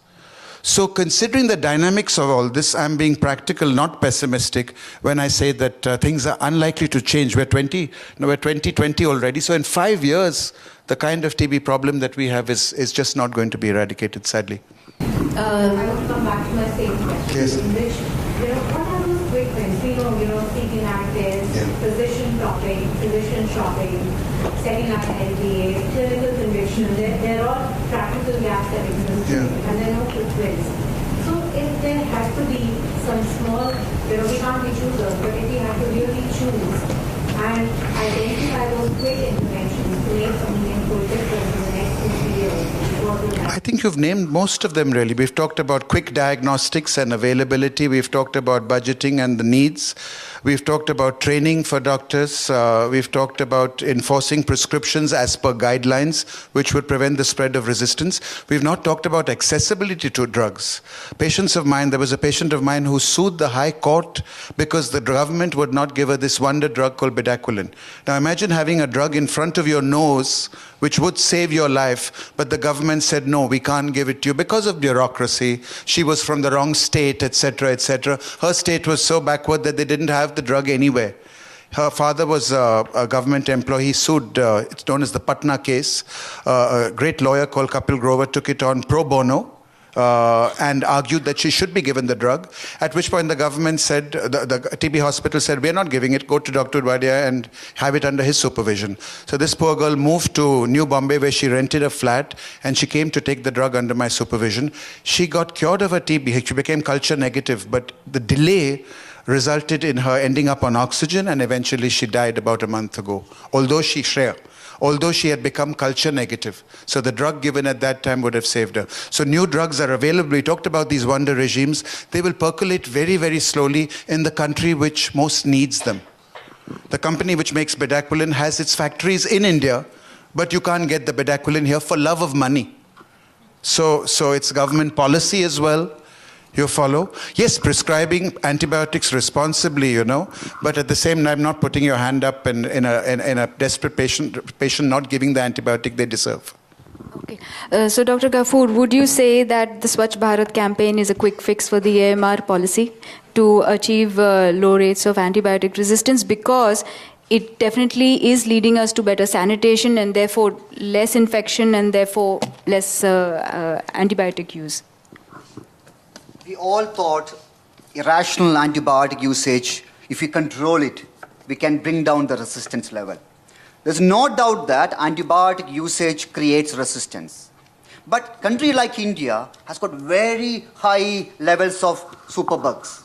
So considering the dynamics of all this, I'm being practical, not pessimistic, when I say that things are unlikely to change. We're 2020 already, so in 5 years, the kind of TB problem that we have is just not going to be eradicated, sadly. I want to come back to my same question. Yes. In which, what are those quick things? We know, seeking active, physician shopping, setting up LPA, clinical conviction. They're all practical gaps that exist, and there are no quick wins. So if there has to be some small, we can't be choosers, but if we have to really choose and identify those quick interventions to make a meaningful difference in the next 2-3 years, what would that be? I think you've named most of them, really. We've talked about quick diagnostics and availability. We've talked about budgeting and the needs. We've talked about training for doctors. We've talked about enforcing prescriptions as per guidelines, which would prevent the spread of resistance. We've not talked about accessibility to drugs. Patients of mine, there was a patient of mine who sued the High Court because the government would not give her this wonder drug called bedaquiline. Now imagine having a drug in front of your nose which would save your life, but the government said, no, we can't give it to you because of bureaucracy. She was from the wrong state, etc., etc. Her state was so backward that they didn't have the drug anywhere. Her father was a government employee. He sued, it's known as the Patna case. A great lawyer called Kapil Grover took it on pro bono. And argued that she should be given the drug, at which point the government said, the TB hospital said, we're not giving it, go to Dr. Udvadia and have it under his supervision. So this poor girl moved to New Bombay, where she rented a flat, and she came to take the drug under my supervision. She got cured of her TB, she became culture negative, but the delay resulted in her ending up on oxygen, and eventually she died about a month ago, although she had become culture negative. So the drug given at that time would have saved her. So new drugs are available. We talked about these wonder regimes. They will percolate very, very slowly in the country which most needs them. The company which makes bedaquiline has its factories in India, but you can't get the bedaquiline here for love of money. So it's government policy as well. You follow? Yes, prescribing antibiotics responsibly, but at the same time not putting your hand up in a desperate patient not giving the antibiotic they deserve. Okay. So Dr. Ghafoor, would you say that the Swachh Bharat campaign is a quick fix for the AMR policy to achieve low rates of antibiotic resistance, because it definitely is leading us to better sanitation and therefore less infection and therefore less antibiotic use? We all thought irrational antibiotic usage, if we control it, we can bring down the resistance level. There's no doubt that antibiotic usage creates resistance. But a country like India has got very high levels of superbugs.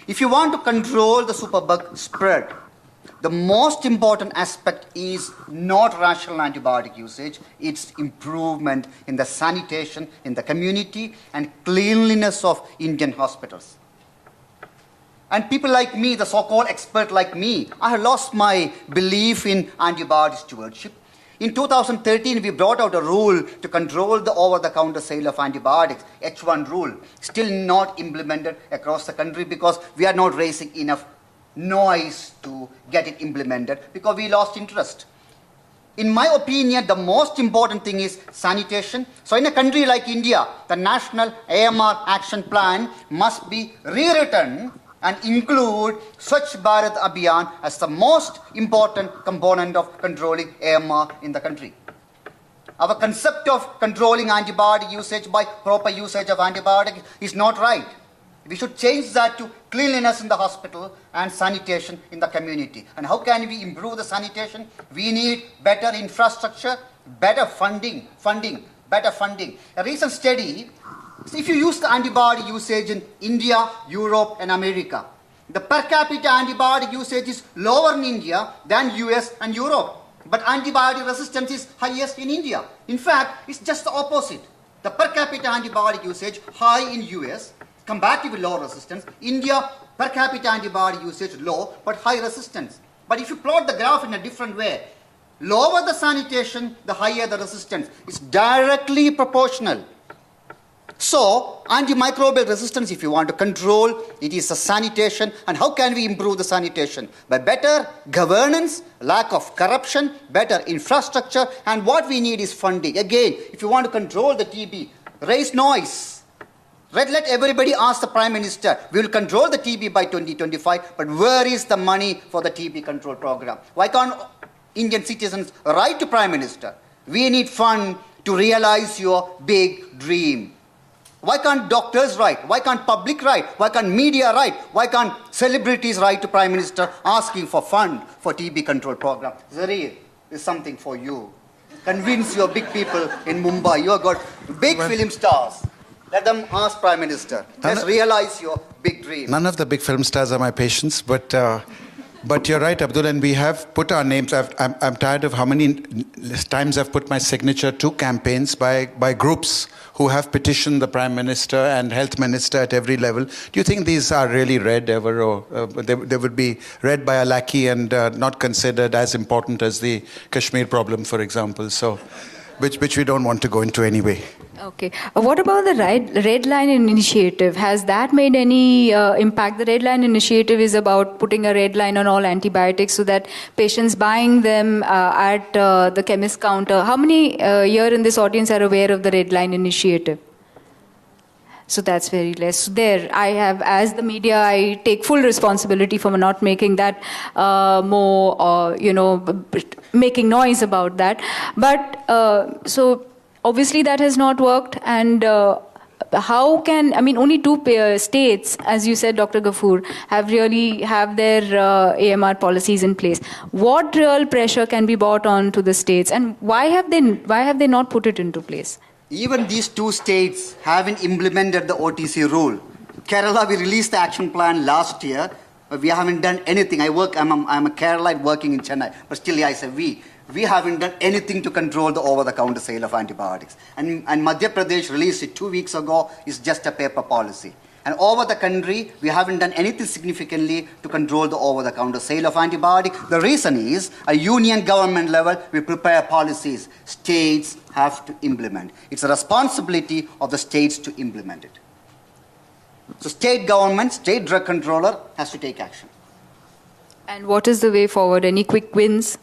If you want to control the superbug spread, the most important aspect is not rational antibiotic usage, it's improvement in the sanitation in the community and cleanliness of Indian hospitals. And people like me, the so-called expert like me, I have lost my belief in antibiotic stewardship. In 2013, we brought out a rule to control the over-the-counter sale of antibiotics, H1 rule, still not implemented across the country because we are not raising enough noise to get it implemented because we lost interest. In my opinion, the most important thing is sanitation. So in a country like India, the National AMR Action Plan must be rewritten and include Swachh Bharat Abhiyan as the most important component of controlling AMR in the country. Our concept of controlling antibiotic usage by proper usage of antibiotics is not right. We should change that to cleanliness in the hospital and sanitation in the community. And how can we improve the sanitation? We need better infrastructure, better funding. A recent study, if you use the antibiotic usage in India, Europe and America, The per capita antibiotic usage is lower in India than US and Europe. But antibiotic resistance is highest in India. In fact, it's just the opposite. The per capita antibiotic usage high in US, comparatively low resistance. India, per capita antibiotic usage low, but high resistance. But if you plot the graph in a different way, lower the sanitation, the higher the resistance. It's directly proportional. So, antimicrobial resistance, if you want to control, it is the sanitation. And how can we improve the sanitation? By better governance, lack of corruption, better infrastructure, and what we need is funding. Again, if you want to control the TB, raise noise. Let everybody ask the Prime Minister, we will control the TB by 2025, but where is the money for the TB control program? Why can't Indian citizens write to Prime Minister? We need fund to realize your big dream. Why can't doctors write? Why can't public write? Why can't media write? Why can't celebrities write to Prime Minister asking for fund for TB control program? Zarir, is something for you. Convince your big people in Mumbai. You have got big film stars. Let them ask Prime Minister. Let's realize your big dream. None of the big film stars are my patients, but you're right, Abdul, and we have put our names. I'm tired of how many times I've put my signature to campaigns by groups who have petitioned the Prime Minister and Health Minister at every level. Do you think these are really read ever, or they would be read by a lackey and not considered as important as the Kashmir problem, for example? So, which we don't want to go into anyway. Okay. What about the Red Line Initiative? Has that made any impact? The Red Line Initiative is about putting a red line on all antibiotics so that patients buying them at the chemist counter. How many here in this audience are aware of the Red Line Initiative? So that's very less. There, I have, as the media, I take full responsibility for not making that more, making noise about that. But so obviously that has not worked. And how can, only two states, as you said, Dr. Ghafoor, have their AMR policies in place. What real pressure can be brought on to the states, and why have they not put it into place? Even these two states haven't implemented the OTC rule. Kerala, we released the action plan last year, but we haven't done anything. I'm a Keralite working in Chennai, but still I say we haven't done anything to control the over-the-counter sale of antibiotics. And Madhya Pradesh released it 2 weeks ago. It's just a paper policy. And over the country, we haven't done anything significantly to control the over-the-counter sale of antibiotics. The reason is, at union government level, we prepare policies. States have to implement. It's a responsibility of the states to implement it. So state government, state drug controller has to take action. And what is the way forward? Any quick wins?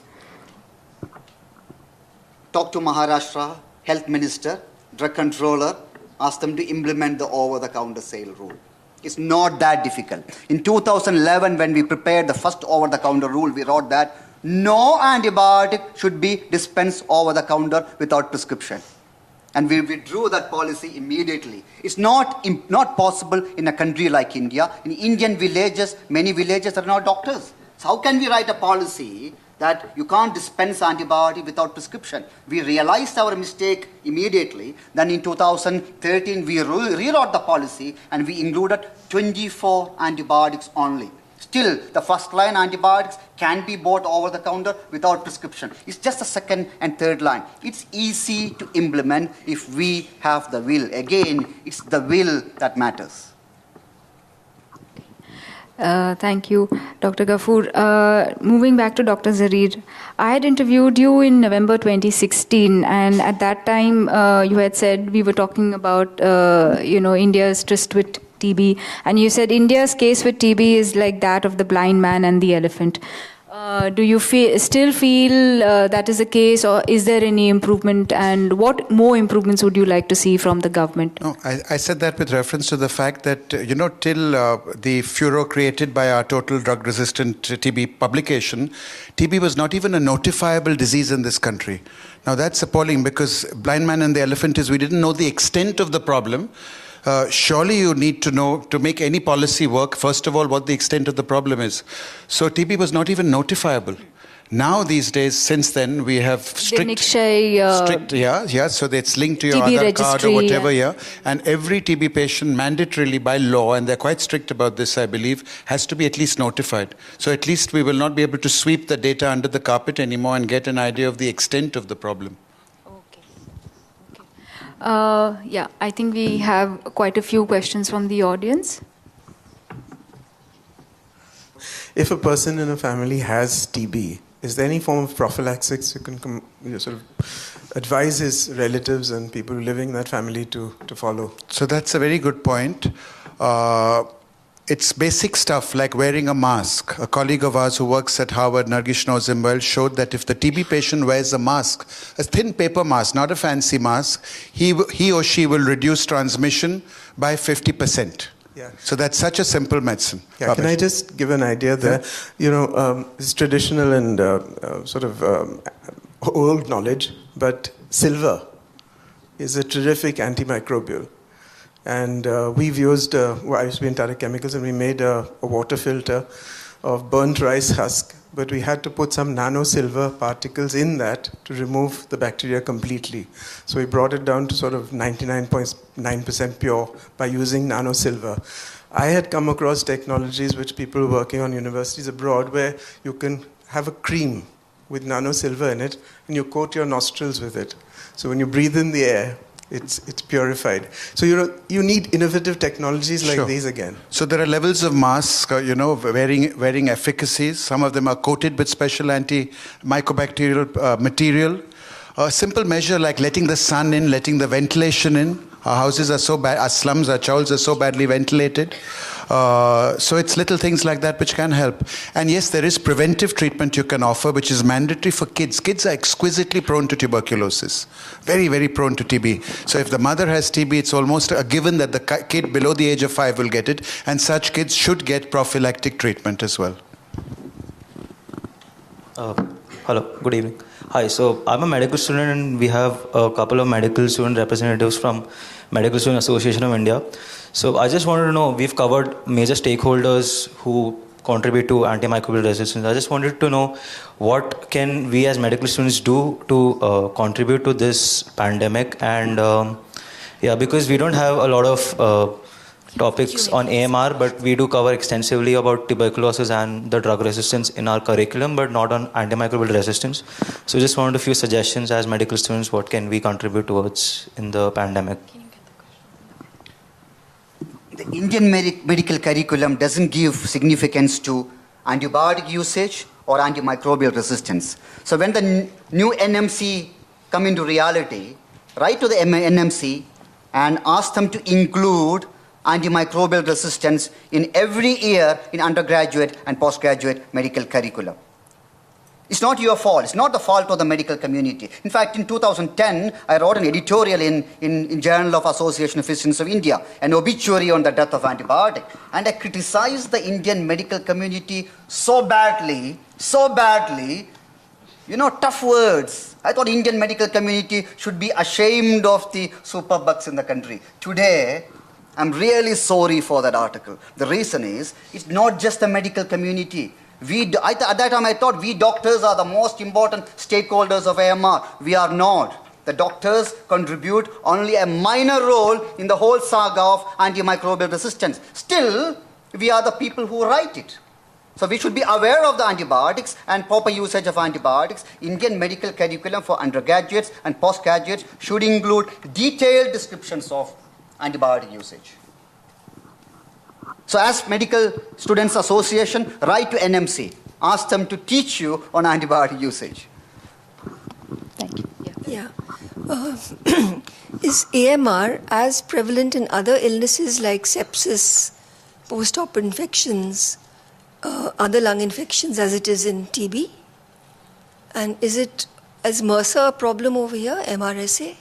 Talk to Maharashtra, health minister, drug controller, ask them to implement the over-the-counter sale rule. It's not that difficult. In 2011, when we prepared the first over-the-counter rule, we wrote that no antibiotic should be dispensed over-the-counter without prescription. And we withdrew that policy immediately. It's not possible in a country like India. In Indian villages, many villages are not doctors. So how can we write a policy that you can't dispense antibiotic without prescription? We realized our mistake immediately. Then in 2013, we rewrote the policy and we included 24 antibiotics only. Still, the first line antibiotics can be bought over the counter without prescription. It's just the second and third line. It's easy to implement if we have the will. Again, it's the will that matters. Thank you, Dr. Ghafoor. Moving back to Dr. Zarir, I had interviewed you in November 2016, and at that time you had said, we were talking about India's tryst with TB, and you said India's case with TB is like that of the blind man and the elephant. Do you still feel that is the case, or is there any improvement, and what more improvements would you like to see from the government? No, I said that with reference to the fact that, till the furor created by our total drug-resistant TB publication, TB was not even a notifiable disease in this country. Now that's appalling, because blind man and the elephant is we didn't know the extent of the problem. Surely you need to know, to make any policy work, first of all, what the extent of the problem is. So TB was not even notifiable. Now these days, since then, we have strict, so it's linked to your TB Aadhaar card or registry, whatever, and every TB patient mandatorily by law, and they're quite strict about this, I believe, has to be at least notified. So at least we will not be able to sweep the data under the carpet anymore and get an idea of the extent of the problem. Yeah, I think we have quite a few questions from the audience. If a person in a family has TB, is there any form of prophylaxis you can sort of advise his relatives and people living in that family to follow? So that's a very good point. It's basic stuff like wearing a mask. A colleague of ours who works at Harvard, Nargish Nozimbel, showed that if the TB patient wears a mask, a thin paper mask, not a fancy mask, he or she will reduce transmission by 50%. Yeah. So that's such a simple medicine. Yeah, can I just give an idea there? It's traditional and sort of old knowledge, but silver is a terrific antimicrobial. And we've used, I used to be in Tata Chemicals, and we made a water filter of burnt rice husk, but we had to put some nano silver particles in that to remove the bacteria completely. So we brought it down to sort of 99.9% pure by using nano silver. I had come across technologies which people working on universities abroad where you can have a cream with nano silver in it and you coat your nostrils with it. So when you breathe in the air, it's purified. So you need innovative technologies like these again. So there are levels of masks, varying efficacies. Some of them are coated with special antimicrobacterial material. A simple measure like letting the sun in, letting the ventilation in. Our houses are so bad, our slums, our chawls are so badly ventilated. So it's little things like that which can help. And yes, there is preventive treatment you can offer, which is mandatory for kids. Kids are exquisitely prone to tuberculosis. Very, very prone to TB. So if the mother has TB, it's almost a given that the kid below the age of 5 will get it. And such kids should get prophylactic treatment as well. Hello, good evening. Hi, so I'm a medical student and we have a couple of medical student representatives from Medical Student Association of India. So I just wanted to know, we've covered major stakeholders who contribute to antimicrobial resistance. I just wanted to know what can we as medical students do to contribute to this pandemic, and because we don't have a lot of topics on AMR, but we do cover extensively about tuberculosis and the drug resistance in our curriculum, but not on antimicrobial resistance. So just wanted a few suggestions as medical students, what can we contribute towards in the pandemic? The Indian medical curriculum doesn't give significance to antibiotic usage or antimicrobial resistance. So when the new NMC come into reality, write to the NMC and ask them to include antimicrobial resistance in every year in undergraduate and postgraduate medical curriculum. It's not your fault. It's not the fault of the medical community. In fact, in 2010, I wrote an editorial in Journal of Association of Physicians of India, an obituary on the death of antibiotic. And I criticized the Indian medical community so badly, tough words. I thought Indian medical community should be ashamed of the superbugs in the country. Today, I'm really sorry for that article. The reason is, it's not just the medical community. At that time I thought we doctors are the most important stakeholders of AMR. We are not. The doctors contribute only a minor role in the whole saga of antimicrobial resistance. Still, we are the people who write it. So we should be aware of the antibiotics and proper usage of antibiotics. Indian medical curriculum for undergraduates and postgraduates should include detailed descriptions of antibiotic usage. So as Medical Students Association, write to NMC. Ask them to teach you on antibiotic usage. Thank you. Yeah. Is AMR as prevalent in other illnesses like sepsis, post-op infections, other lung infections as it is in TB? And is MRSA a problem over here, MRSA?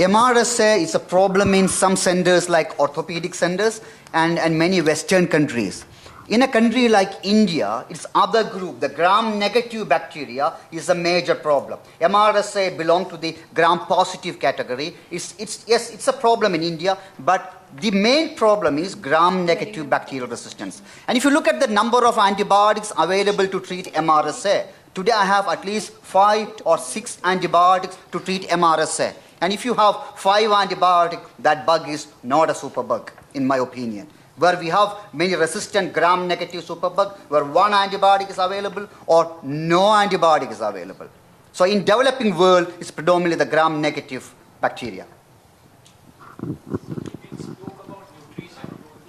MRSA is a problem in some centers like orthopedic centers and many Western countries. In a country like India, its other group, the gram-negative bacteria, is a major problem. MRSA belongs to the gram-positive category. It's a problem in India, but The main problem is gram-negative bacterial resistance. And if you look at the number of antibiotics available to treat MRSA, today I have at least 5 or 6 antibiotics to treat MRSA. And if you have 5 antibiotics, that bug is not a superbug, in my opinion. Where we have many resistant gram-negative superbug, where 1 antibiotic is available or no antibiotic is available. So in developing world, it's predominantly the gram-negative bacteria.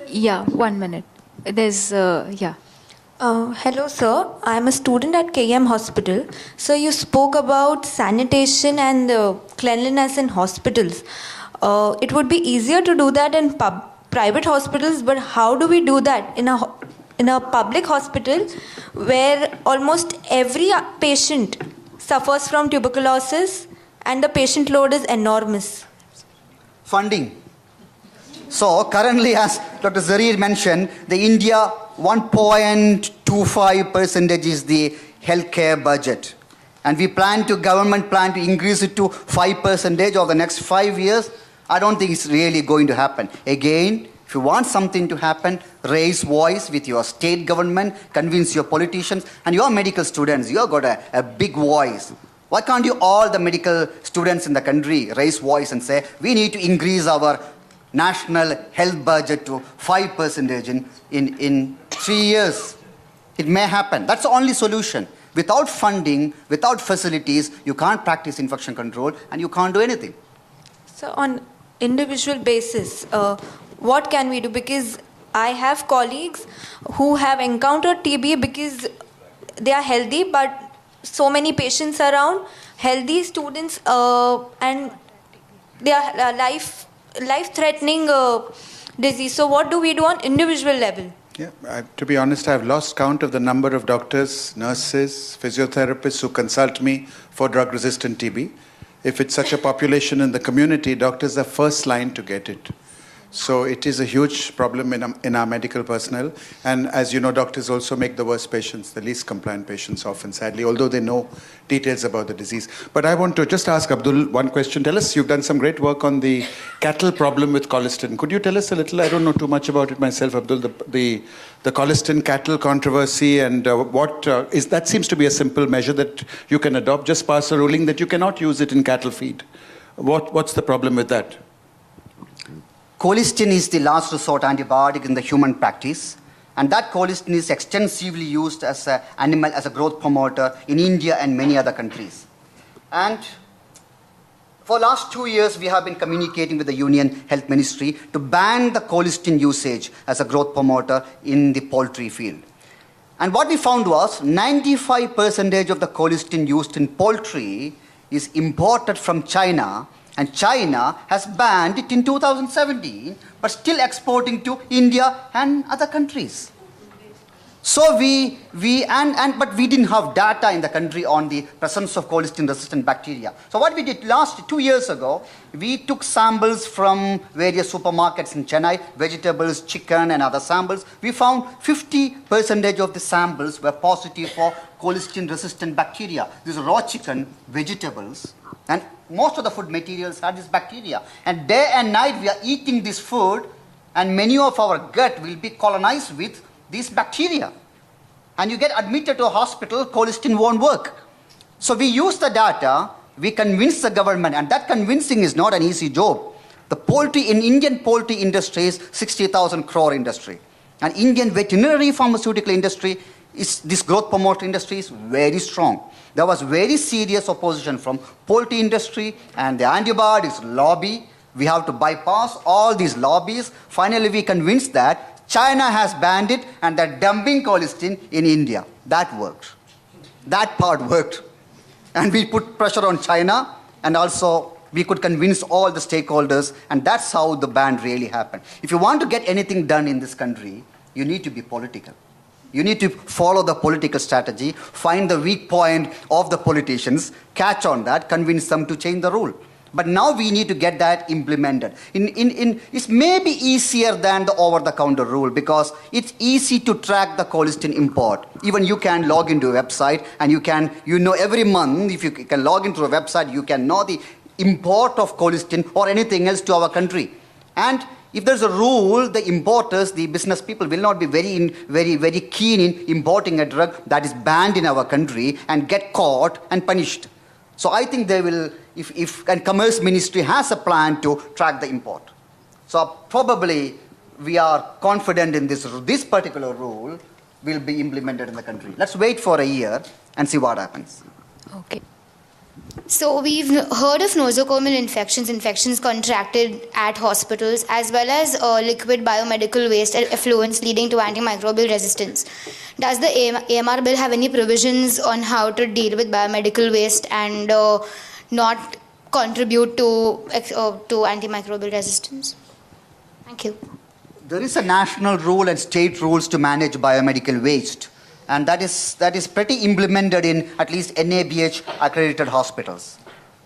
Yeah, 1 minute. There's, yeah. Hello, sir. I'm a student at KM Hospital. So you spoke about sanitation and cleanliness in hospitals. It would be easier to do that in private hospitals, but how do we do that in a public hospital where almost every patient suffers from tuberculosis and the patient load is enormous? Funding. So currently, as Dr. Zarir mentioned, the India 1.25% is the healthcare budget. And government plan to increase it to 5% over the next 5 years. I don't think it's really going to happen. Again, if you want something to happen, raise voice with your state government, convince your politicians, and your medical students, you have got a big voice. Why can't you, all the medical students in the country, raise voice and say, we need to increase our national health budget to 5% in 3 years. It may happen. That's the only solution. Without funding, without facilities, you can't practice infection control and you can't do anything. So on individual basis, what can we do? Because I have colleagues who have encountered TB because they are healthy, but so many patients around, healthy students, and they are life-threatening disease. So what do we do on individual level? Yeah, to be honest, I've lost count of the number of doctors, nurses, physiotherapists who consult me for drug-resistant TB. If it's such a population in the community, doctors are first line to get it. So it is a huge problem in our medical personnel. And as you know, doctors also make the worst patients, the least compliant patients often, sadly, although they know details about the disease. But I want to just ask Abdul one question. Tell us, you've done some great work on the cattle problem with colistin. Could you tell us a little? I don't know too much about it myself, Abdul, the colistin cattle controversy and that seems to be a simple measure that you can adopt. Just pass a ruling that you cannot use it in cattle feed. What's the problem with that? Colistin is the last resort antibiotic in the human practice, and that colistin is extensively used as a growth promoter in India and many other countries. And for the last 2 years, we have been communicating with the Union Health Ministry to ban the colistin usage as a growth promoter in the poultry field. And what we found was 95% of the colistin used in poultry is imported from China. And China has banned it in 2017, but still exporting to India and other countries. So but we didn't have data in the country on the presence of colistin-resistant bacteria. So what we did 2 years ago, we took samples from various supermarkets in Chennai, vegetables, chicken, and other samples. We found 50% of the samples were positive for colistin-resistant bacteria. These are raw chicken, vegetables, and most of the food materials had this bacteria. And day and night we are eating this food, and many of our gut will be colonized with these bacteria. And you get admitted to a hospital, colistin won't work. So we use the data, we convince the government, and that convincing is not an easy job. The Indian poultry industry is 60,000 crore industry. And Indian veterinary pharmaceutical industry, this growth promoter industry is very strong. There was very serious opposition from poultry industry and the antibiotics lobby. We have to bypass all these lobbies. Finally, we convinced that China has banned it and they're dumping colistin in India. That worked. That part worked. And we put pressure on China, and also we could convince all the stakeholders, and that's how the ban really happened. If you want to get anything done in this country, you need to be political. You need to follow the political strategy, find the weak point of the politicians, catch on that, convince them to change the rule. But now we need to get that implemented. It's maybe easier than the over-the-counter rule because it's easy to track the colistin import. Even you can log into a website and you know every month, if you can log into a website, you can know the import of colistin or anything else to our country. And If there's a rule, the importers, the business people will not be very keen in importing a drug that is banned in our country and get caught and punished. So I think they will, and Commerce Ministry has a plan to track the import. So probably we are confident in this particular rule will be implemented in the country. Let's wait for a year and see what happens. Okay. So we've heard of nosocomial infections contracted at hospitals, as well as liquid biomedical waste effluents leading to antimicrobial resistance. Does the AMR bill have any provisions on how to deal with biomedical waste and not contribute to antimicrobial resistance? Thank you. There is a national rule and state rules to manage biomedical waste. And that is pretty implemented in at least NABH accredited hospitals.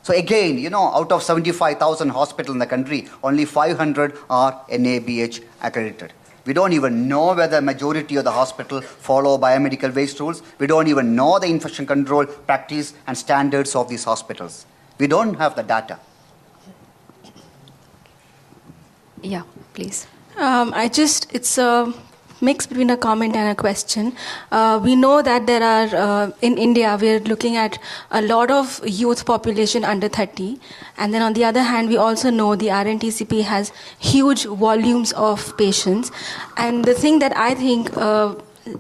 So again, out of 75,000 hospitals in the country, only 500 are NABH accredited. We don't even know whether majority of the hospital follow biomedical waste rules. We don't even know the infection control practice and standards of these hospitals. We don't have the data. Yeah, please. It's a mix between a comment and a question. We know that there are, in India, we're looking at a lot of youth population under 30. And then on the other hand, we also know the RNTCP has huge volumes of patients. And the thing that I think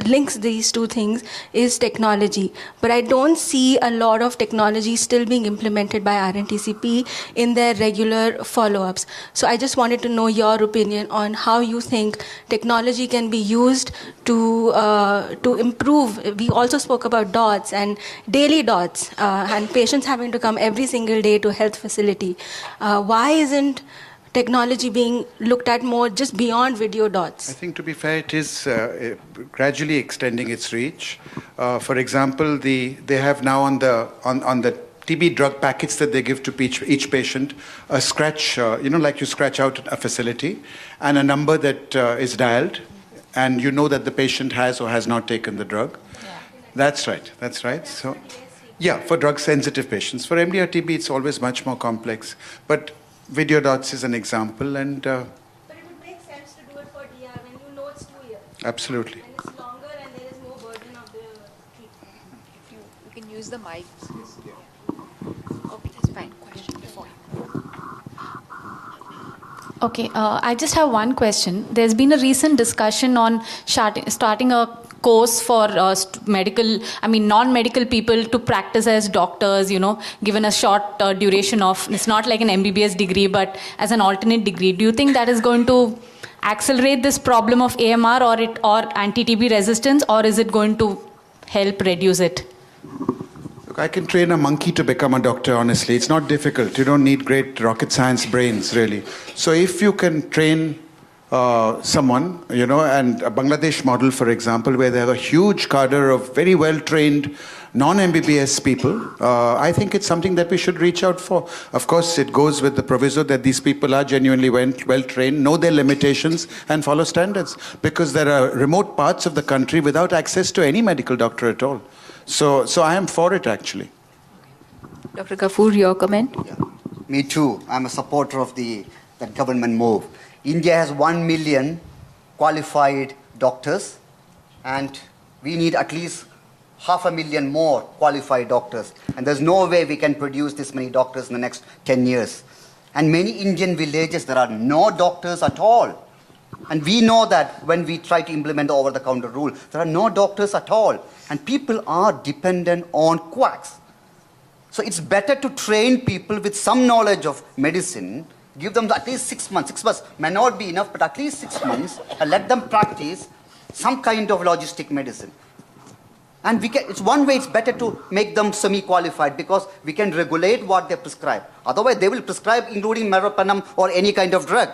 links these two things is technology. But I don't see a lot of technology still being implemented by RNTCP in their regular follow-ups. So I just wanted to know your opinion on how you think technology can be used to improve. We also spoke about DOTS and daily DOTS and patients having to come every single day to health facility. Why isn't technology being looked at more just beyond video dots? I think, to be fair, it is gradually extending its reach. For example, they have now on the TB drug packets that they give to each patient a scratch, like you scratch out a facility, and a number that is dialed, and you know that the patient has or has not taken the drug. Yeah. That's right. So, yeah, for drug-sensitive patients. For MDR TB, it's always much more complex. But video dots is an example, and but it would make sense to do it for DR when you know it's 2 years. Absolutely. And it's longer and there is more burden of the treatment. If you can use the mic. Okay, that's fine. Question before you. Okay, I just have one question. There's been a recent discussion on starting a course for non-medical people to practice as doctors, given a short duration of, it's not like an MBBS degree, but as an alternate degree. Do you think that is going to accelerate this problem of AMR or anti-TB resistance, or is it going to help reduce it? Look, I can train a monkey to become a doctor, honestly. It's not difficult. You don't need great rocket science brains, really. So if you can train someone, and a Bangladesh model, for example, where they have a huge cadre of very well-trained non-MBBS people, I think it's something that we should reach out for. Of course, it goes with the proviso that these people are genuinely well-trained, know their limitations, and follow standards. Because there are remote parts of the country without access to any medical doctor at all. So I am for it, actually. Dr. Kapoor, your comment? Yeah. Me too. I'm a supporter of that government move. India has 1 million qualified doctors, and we need at least 500,000 more qualified doctors. And there's no way we can produce this many doctors in the next 10 years. And many Indian villages, there are no doctors at all. And we know that when we try to implement the over-the-counter rule, there are no doctors at all. And people are dependent on quacks. So it's better to train people with some knowledge of medicine. Give them at least 6 months. 6 months may not be enough, but at least 6 months, and let them practice some kind of logistic medicine. And it's one way it's better to make them semi-qualified, because we can regulate what they prescribe. Otherwise, they will prescribe including meropenem or any kind of drug.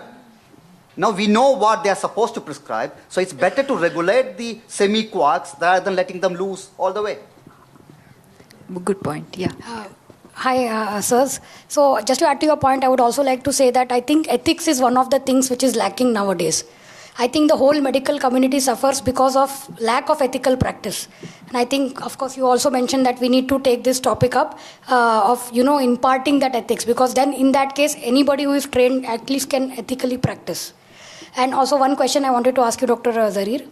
Now we know what they are supposed to prescribe, so it's better to regulate the semi-quacks rather than letting them loose all the way. Good point, yeah. Hi, sirs. So just to add to your point, I would also like to say that I think ethics is one of the things which is lacking nowadays. I think the whole medical community suffers because of lack of ethical practice. And I think, of course, you also mentioned that we need to take this topic up of, imparting that ethics, because then in that case, anybody who is trained at least can ethically practice. And also one question I wanted to ask you, Dr. Zarir,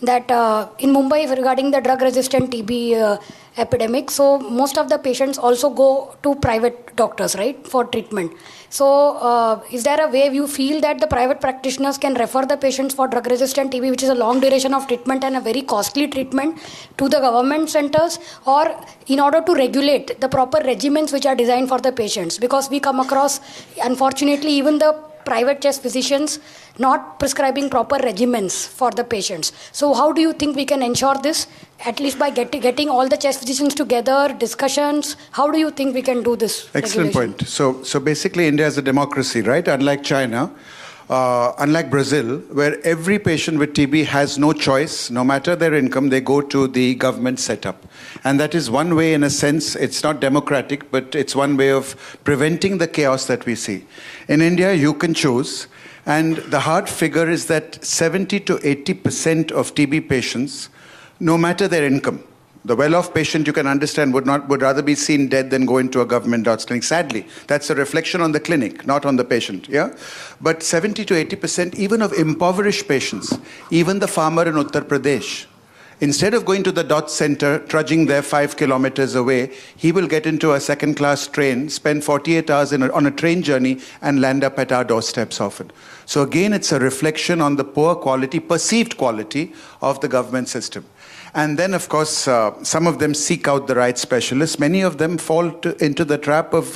that in Mumbai regarding the drug-resistant TB epidemic, so most of the patients also go to private doctors, right, for treatment. So is there a way you feel that the private practitioners can refer the patients for drug-resistant TB, which is a long duration of treatment and a very costly treatment, to the government centers, or in order to regulate the proper regimens which are designed for the patients? Because we come across, unfortunately, even the private chest physicians not prescribing proper regimens for the patients. So how do you think we can ensure this, at least by getting all the chest physicians together, discussions? How do you think we can do this? Excellent regulation? point. So basically India is a democracy, right? Unlike China, unlike Brazil, where every patient with TB has no choice, no matter their income, they go to the government setup. And that is one way, in a sense, it's not democratic, but it's one way of preventing the chaos that we see. In India, you can choose, and the hard figure is that 70 to 80% of TB patients, no matter their income, the well-off patient, you can understand, would rather be seen dead than go into a government docs clinic. Sadly, that's a reflection on the clinic, not on the patient. Yeah, but 70 to 80%, even of impoverished patients, even the farmer in Uttar Pradesh, instead of going to the DOT center, trudging there 5 kilometers away, he will get into a second-class train, spend 48 hours on a train journey, and land up at our doorsteps often. So again, it's a reflection on the poor quality, perceived quality of the government system. And then, of course, some of them seek out the right specialists. Many of them fall into the trap of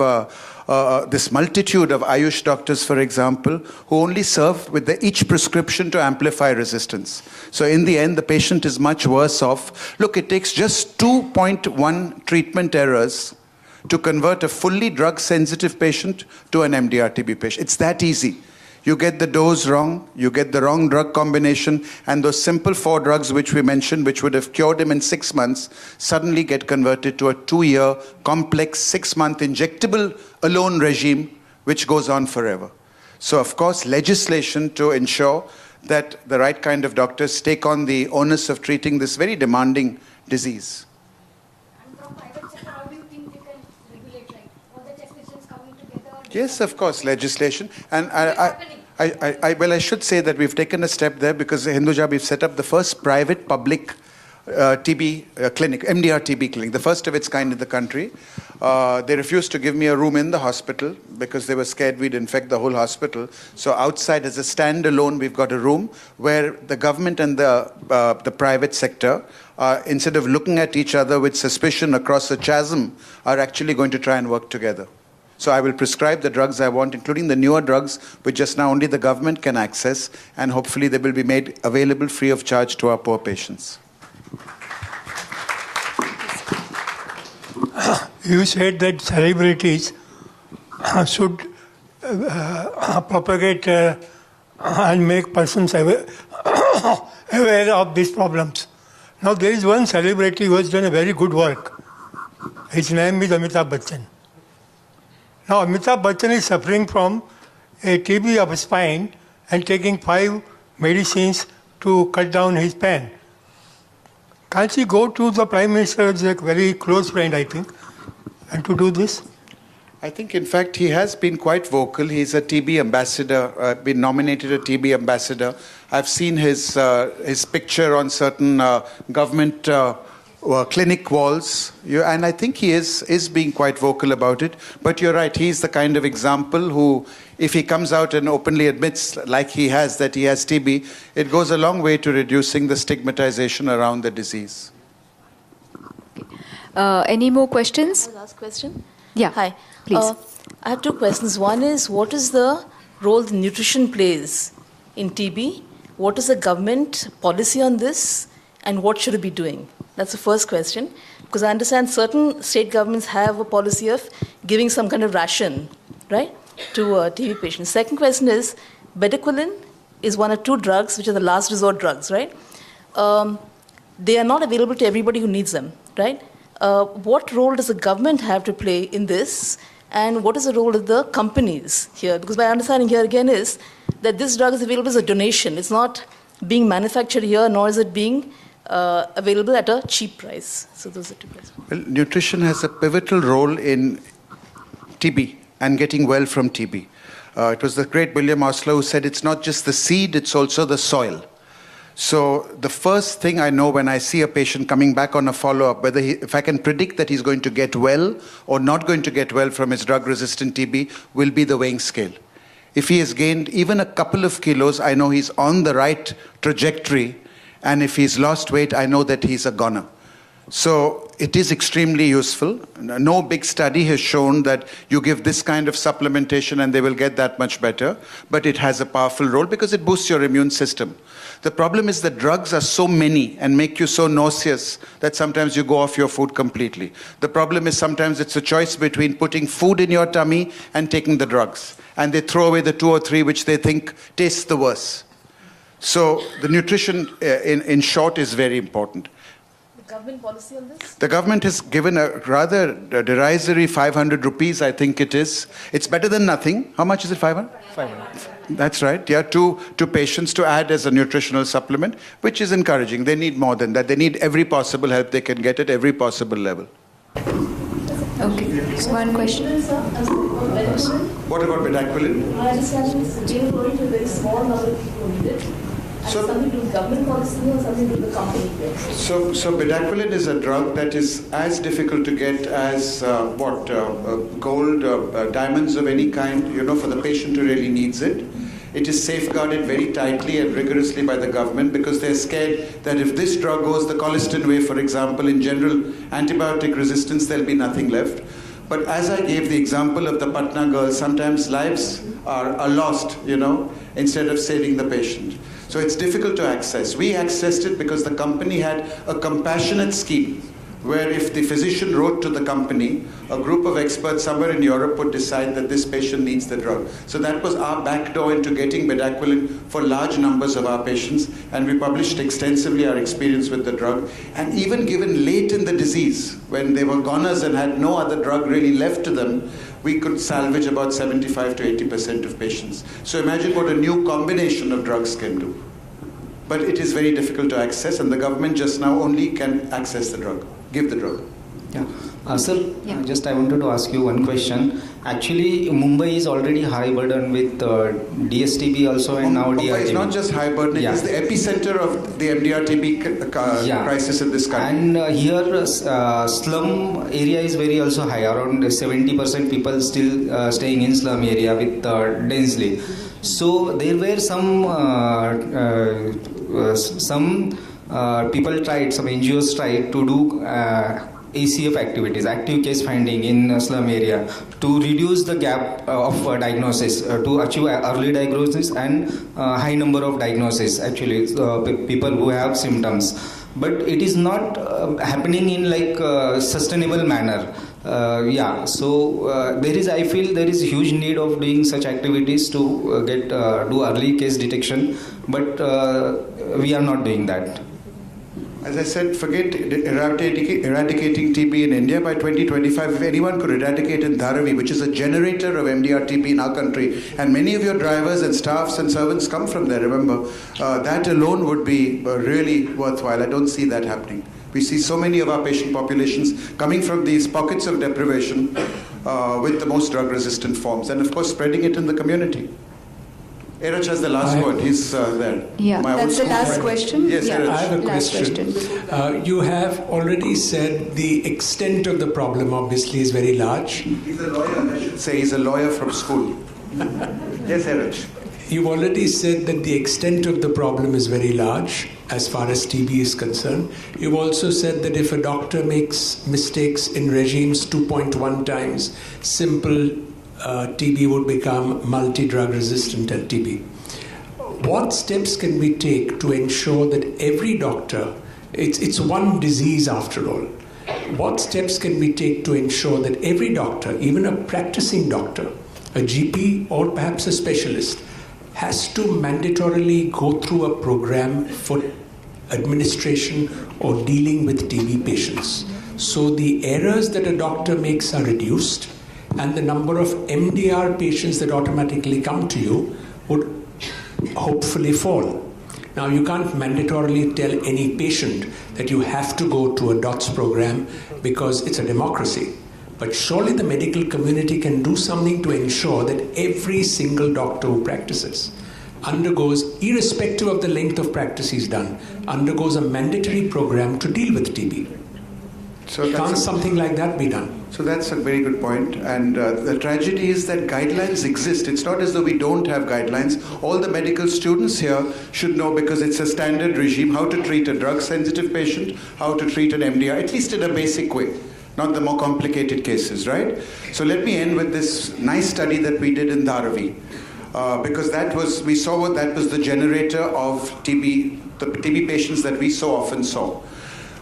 this multitude of Ayush doctors, for example, who only serve with each prescription to amplify resistance. So in the end, the patient is much worse off. Look, it takes just 2.1 treatment errors to convert a fully drug-sensitive patient to an MDR-TB patient. It's that easy. You get the dose wrong, you get the wrong drug combination, and those simple 4 drugs which we mentioned, which would have cured him in 6 months, suddenly get converted to a 2-year, complex, 6-month injectable alone regime, which goes on forever. So, of course, legislation to ensure that the right kind of doctors take on the onus of treating this very demanding disease. And from private sector, how do you think we can regulate, like, all the chest physicians coming together? Yes, of course, legislation. And I should say that we've taken a step there because Hinduja, we've set up the first private public TB clinic, MDR TB clinic, the first of its kind in the country. They refused to give me a room in the hospital because they were scared we'd infect the whole hospital. So outside, as a standalone, we've got a room where the government and the private sector, instead of looking at each other with suspicion across a chasm, are actually going to try and work together. So I will prescribe the drugs I want, including the newer drugs, which just now only the government can access, and hopefully they will be made available free of charge to our poor patients. You said that celebrities should propagate and make persons aware of these problems. Now there is one celebrity who has done a very good work. His name is Amitabh Bachchan. Now Amitabh Bachchan is suffering from a TB of spine and taking 5 medicines to cut down his pain. Can't he go to the Prime Minister, who is a very close friend, I think, and to do this? I think, in fact, he has been quite vocal. He's a TB ambassador, been nominated a TB ambassador. I've seen his picture on certain government clinic walls, and I think he is being quite vocal about it. But you're right, he's the kind of example who, if he comes out and openly admits, like he has, that he has TB, it goes a long way to reducing the stigmatization around the disease. Any more questions? Last question. Yeah. Hi. Please. I have 2 questions. One is, what is the role the nutrition plays in TB? What is the government policy on this? And what should it be doing? That's the first question. Because I understand certain state governments have a policy of giving some kind of ration, right, to TB patients. Second question is, bedaquiline is 1 or 2 drugs, which are the last resort drugs, right? They are not available to everybody who needs them, right? What role does the government have to play in this? And what is the role of the companies here? Because my understanding here again is that this drug is available as a donation. It's not being manufactured here, nor is it being available at a cheap price. So those are 2 questions. Well, nutrition has a pivotal role in TB and getting well from TB. It was the great William Osler who said it's not just the seed, it's also the soil. So the first thing I know when I see a patient coming back on a follow-up, if I can predict that he's going to get well or not going to get well from his drug-resistant TB, will be the weighing scale. If he has gained even a couple of kilos, I know he's on the right trajectory. And if he's lost weight, I know that he's a goner. So it is extremely useful. No big study has shown that you give this kind of supplementation and they will get that much better. But it has a powerful role because it boosts your immune system. The problem is that drugs are so many and make you so nauseous that sometimes you go off your food completely. The problem is sometimes it's a choice between putting food in your tummy and taking the drugs. And they throw away the 2 or 3 which they think taste the worst. So the nutrition, in short, is very important. The government policy on this? The government has given a rather derisory 500 rupees, I think it is. It's better than nothing. How much is it, 500? 500. That's right, yeah, to patients to add as a nutritional supplement, which is encouraging. They need more than that. They need every possible help they can get at every possible level. Okay, so one question. What about bedaquiline? I understand it's going to a very small number of people who need it. So, something to do with government policy or something to do with the company? So bedaquiline is a drug that is as difficult to get as gold, diamonds of any kind, for the patient who really needs it. It is safeguarded very tightly and rigorously by the government because they're scared that if this drug goes the colistin way, for example, in general antibiotic resistance, there'll be nothing left. But as I gave the example of the Patna girl, sometimes lives are lost, instead of saving the patient. So it's difficult to access. We accessed it because the company had a compassionate scheme where if the physician wrote to the company, a group of experts somewhere in Europe would decide that this patient needs the drug. So that was our back door into getting bedaquiline for large numbers of our patients, and we published extensively our experience with the drug. And even given late in the disease, when they were goners and had no other drug really left to them, we could salvage about 75 to 80% of patients. So imagine what a new combination of drugs can do. But it is very difficult to access, and the government just now only can access the drug, give the drug. Yeah. Sir, just I wanted to ask you one question. Actually, Mumbai is already high burden with DSTB also and now DRTB. Mumbai is not just high burden, it is the epicenter of the MDR-TB crisis in this country. And here slum area is very also high. Around 70% people still staying in slum area with densely. So there were some people tried, some NGOs tried to do ACF activities, active case finding in slum area to reduce the gap of diagnosis, to achieve early diagnosis and high number of diagnoses, actually, people who have symptoms. But it is not happening in like sustainable manner. So there is, I feel there is huge need of doing such activities to do early case detection, but we are not doing that. As I said, forget eradicating TB in India. By 2025, if anyone could eradicate in Dharavi, which is a generator of MDR-TB in our country, and many of your drivers and staffs and servants come from there, remember, that alone would be really worthwhile. I don't see that happening. We see so many of our patient populations coming from these pockets of deprivation with the most drug-resistant forms, and of course spreading it in the community. Erach has the last word. He's there. Yeah, that's the last question. Yes, yeah. I have a question. You have already said the extent of the problem obviously is very large. He's a lawyer, I should say. He's a lawyer from school. Yes, Erach. You've already said that the extent of the problem is very large as far as TB is concerned. You've also said that if a doctor makes mistakes in regimes 2.1 times, simple TB would become multi-drug resistant TB. What steps can we take to ensure that every doctor, it's one disease after all, what steps can we take to ensure that every doctor, even a practicing doctor, a GP or perhaps a specialist, has to mandatorily go through a program for administration or dealing with TB patients, so the errors that a doctor makes are reduced and the number of MDR patients that automatically come to you would hopefully fall. Now, you can't mandatorily tell any patient that you have to go to a DOTS program because it's a democracy. But surely the medical community can do something to ensure that every single doctor who practices undergoes, irrespective of the length of practice he's done, undergoes a mandatory program to deal with TB. So can't something like that be done? So that's a very good point. And the tragedy is that guidelines exist. It's not as though we don't have guidelines. All the medical students here should know, because it's a standard regime, how to treat a drug-sensitive patient, how to treat an MDR, at least in a basic way, not the more complicated cases, right? So let me end with this nice study that we did in Dharavi. Because we saw that was the generator of TB, the TB patients that we so often saw.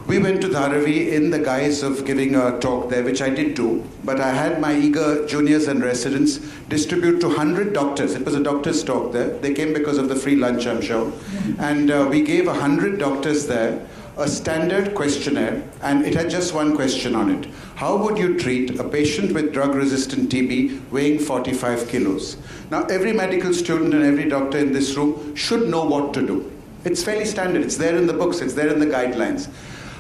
We went to Dharavi in the guise of giving a talk there, which I did do, but I had my eager juniors and residents distribute to 100 doctors. It was a doctor's talk there. They came because of the free lunch, I'm sure. And we gave 100 doctors there a standard questionnaire, and it had just one question on it. How would you treat a patient with drug-resistant TB weighing 45 kilos? Now, every medical student and every doctor in this room should know what to do. It's fairly standard. It's there in the books. It's there in the guidelines.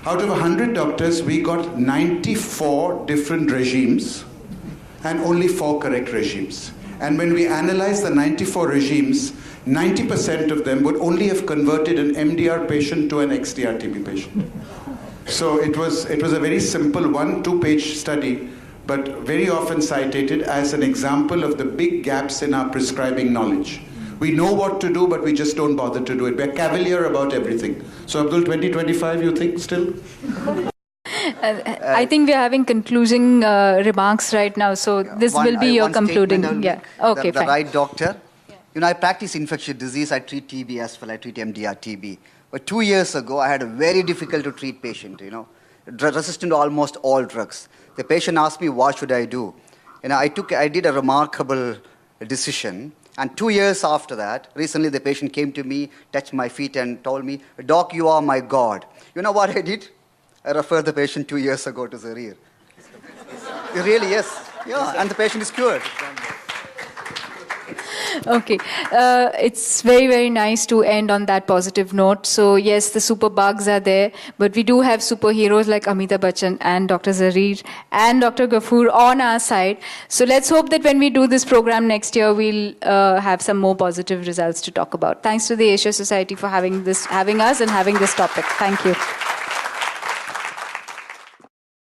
Out of 100 doctors, we got 94 different regimes and only 4 correct regimes. And when we analyzed the 94 regimes, 90% of them would only have converted an MDR patient to an XDR TB patient. So it was a very simple 1-2-page study, but very often cited as an example of the big gaps in our prescribing knowledge. We know what to do, but we just don't bother to do it. We're cavalier about everything. So Abdul, 2025, you think still? I think we're having concluding remarks right now, so this will be your concluding. Yeah. Okay, the right doctor. You know, I practice infectious disease. I treat TB as well. I treat MDR TB. But 2 years ago, I had a very difficult to treat patient, resistant to almost all drugs. The patient asked me, what should I do? I did a remarkable decision. And 2 years after that, recently the patient came to me, touched my feet and told me, Doc, you are my God. You know what I did? I referred the patient 2 years ago to Zarir. It really is. Yeah, and the patient is cured. Okay, it's very, very nice to end on that positive note. So yes, the super bugs are there, but we do have superheroes like Amitabh Bachchan and Dr. Zarir and Dr. Ghafoor on our side. So let's hope that when we do this program next year, we'll have some more positive results to talk about. Thanks to the Asia Society for having us and having this topic. Thank you.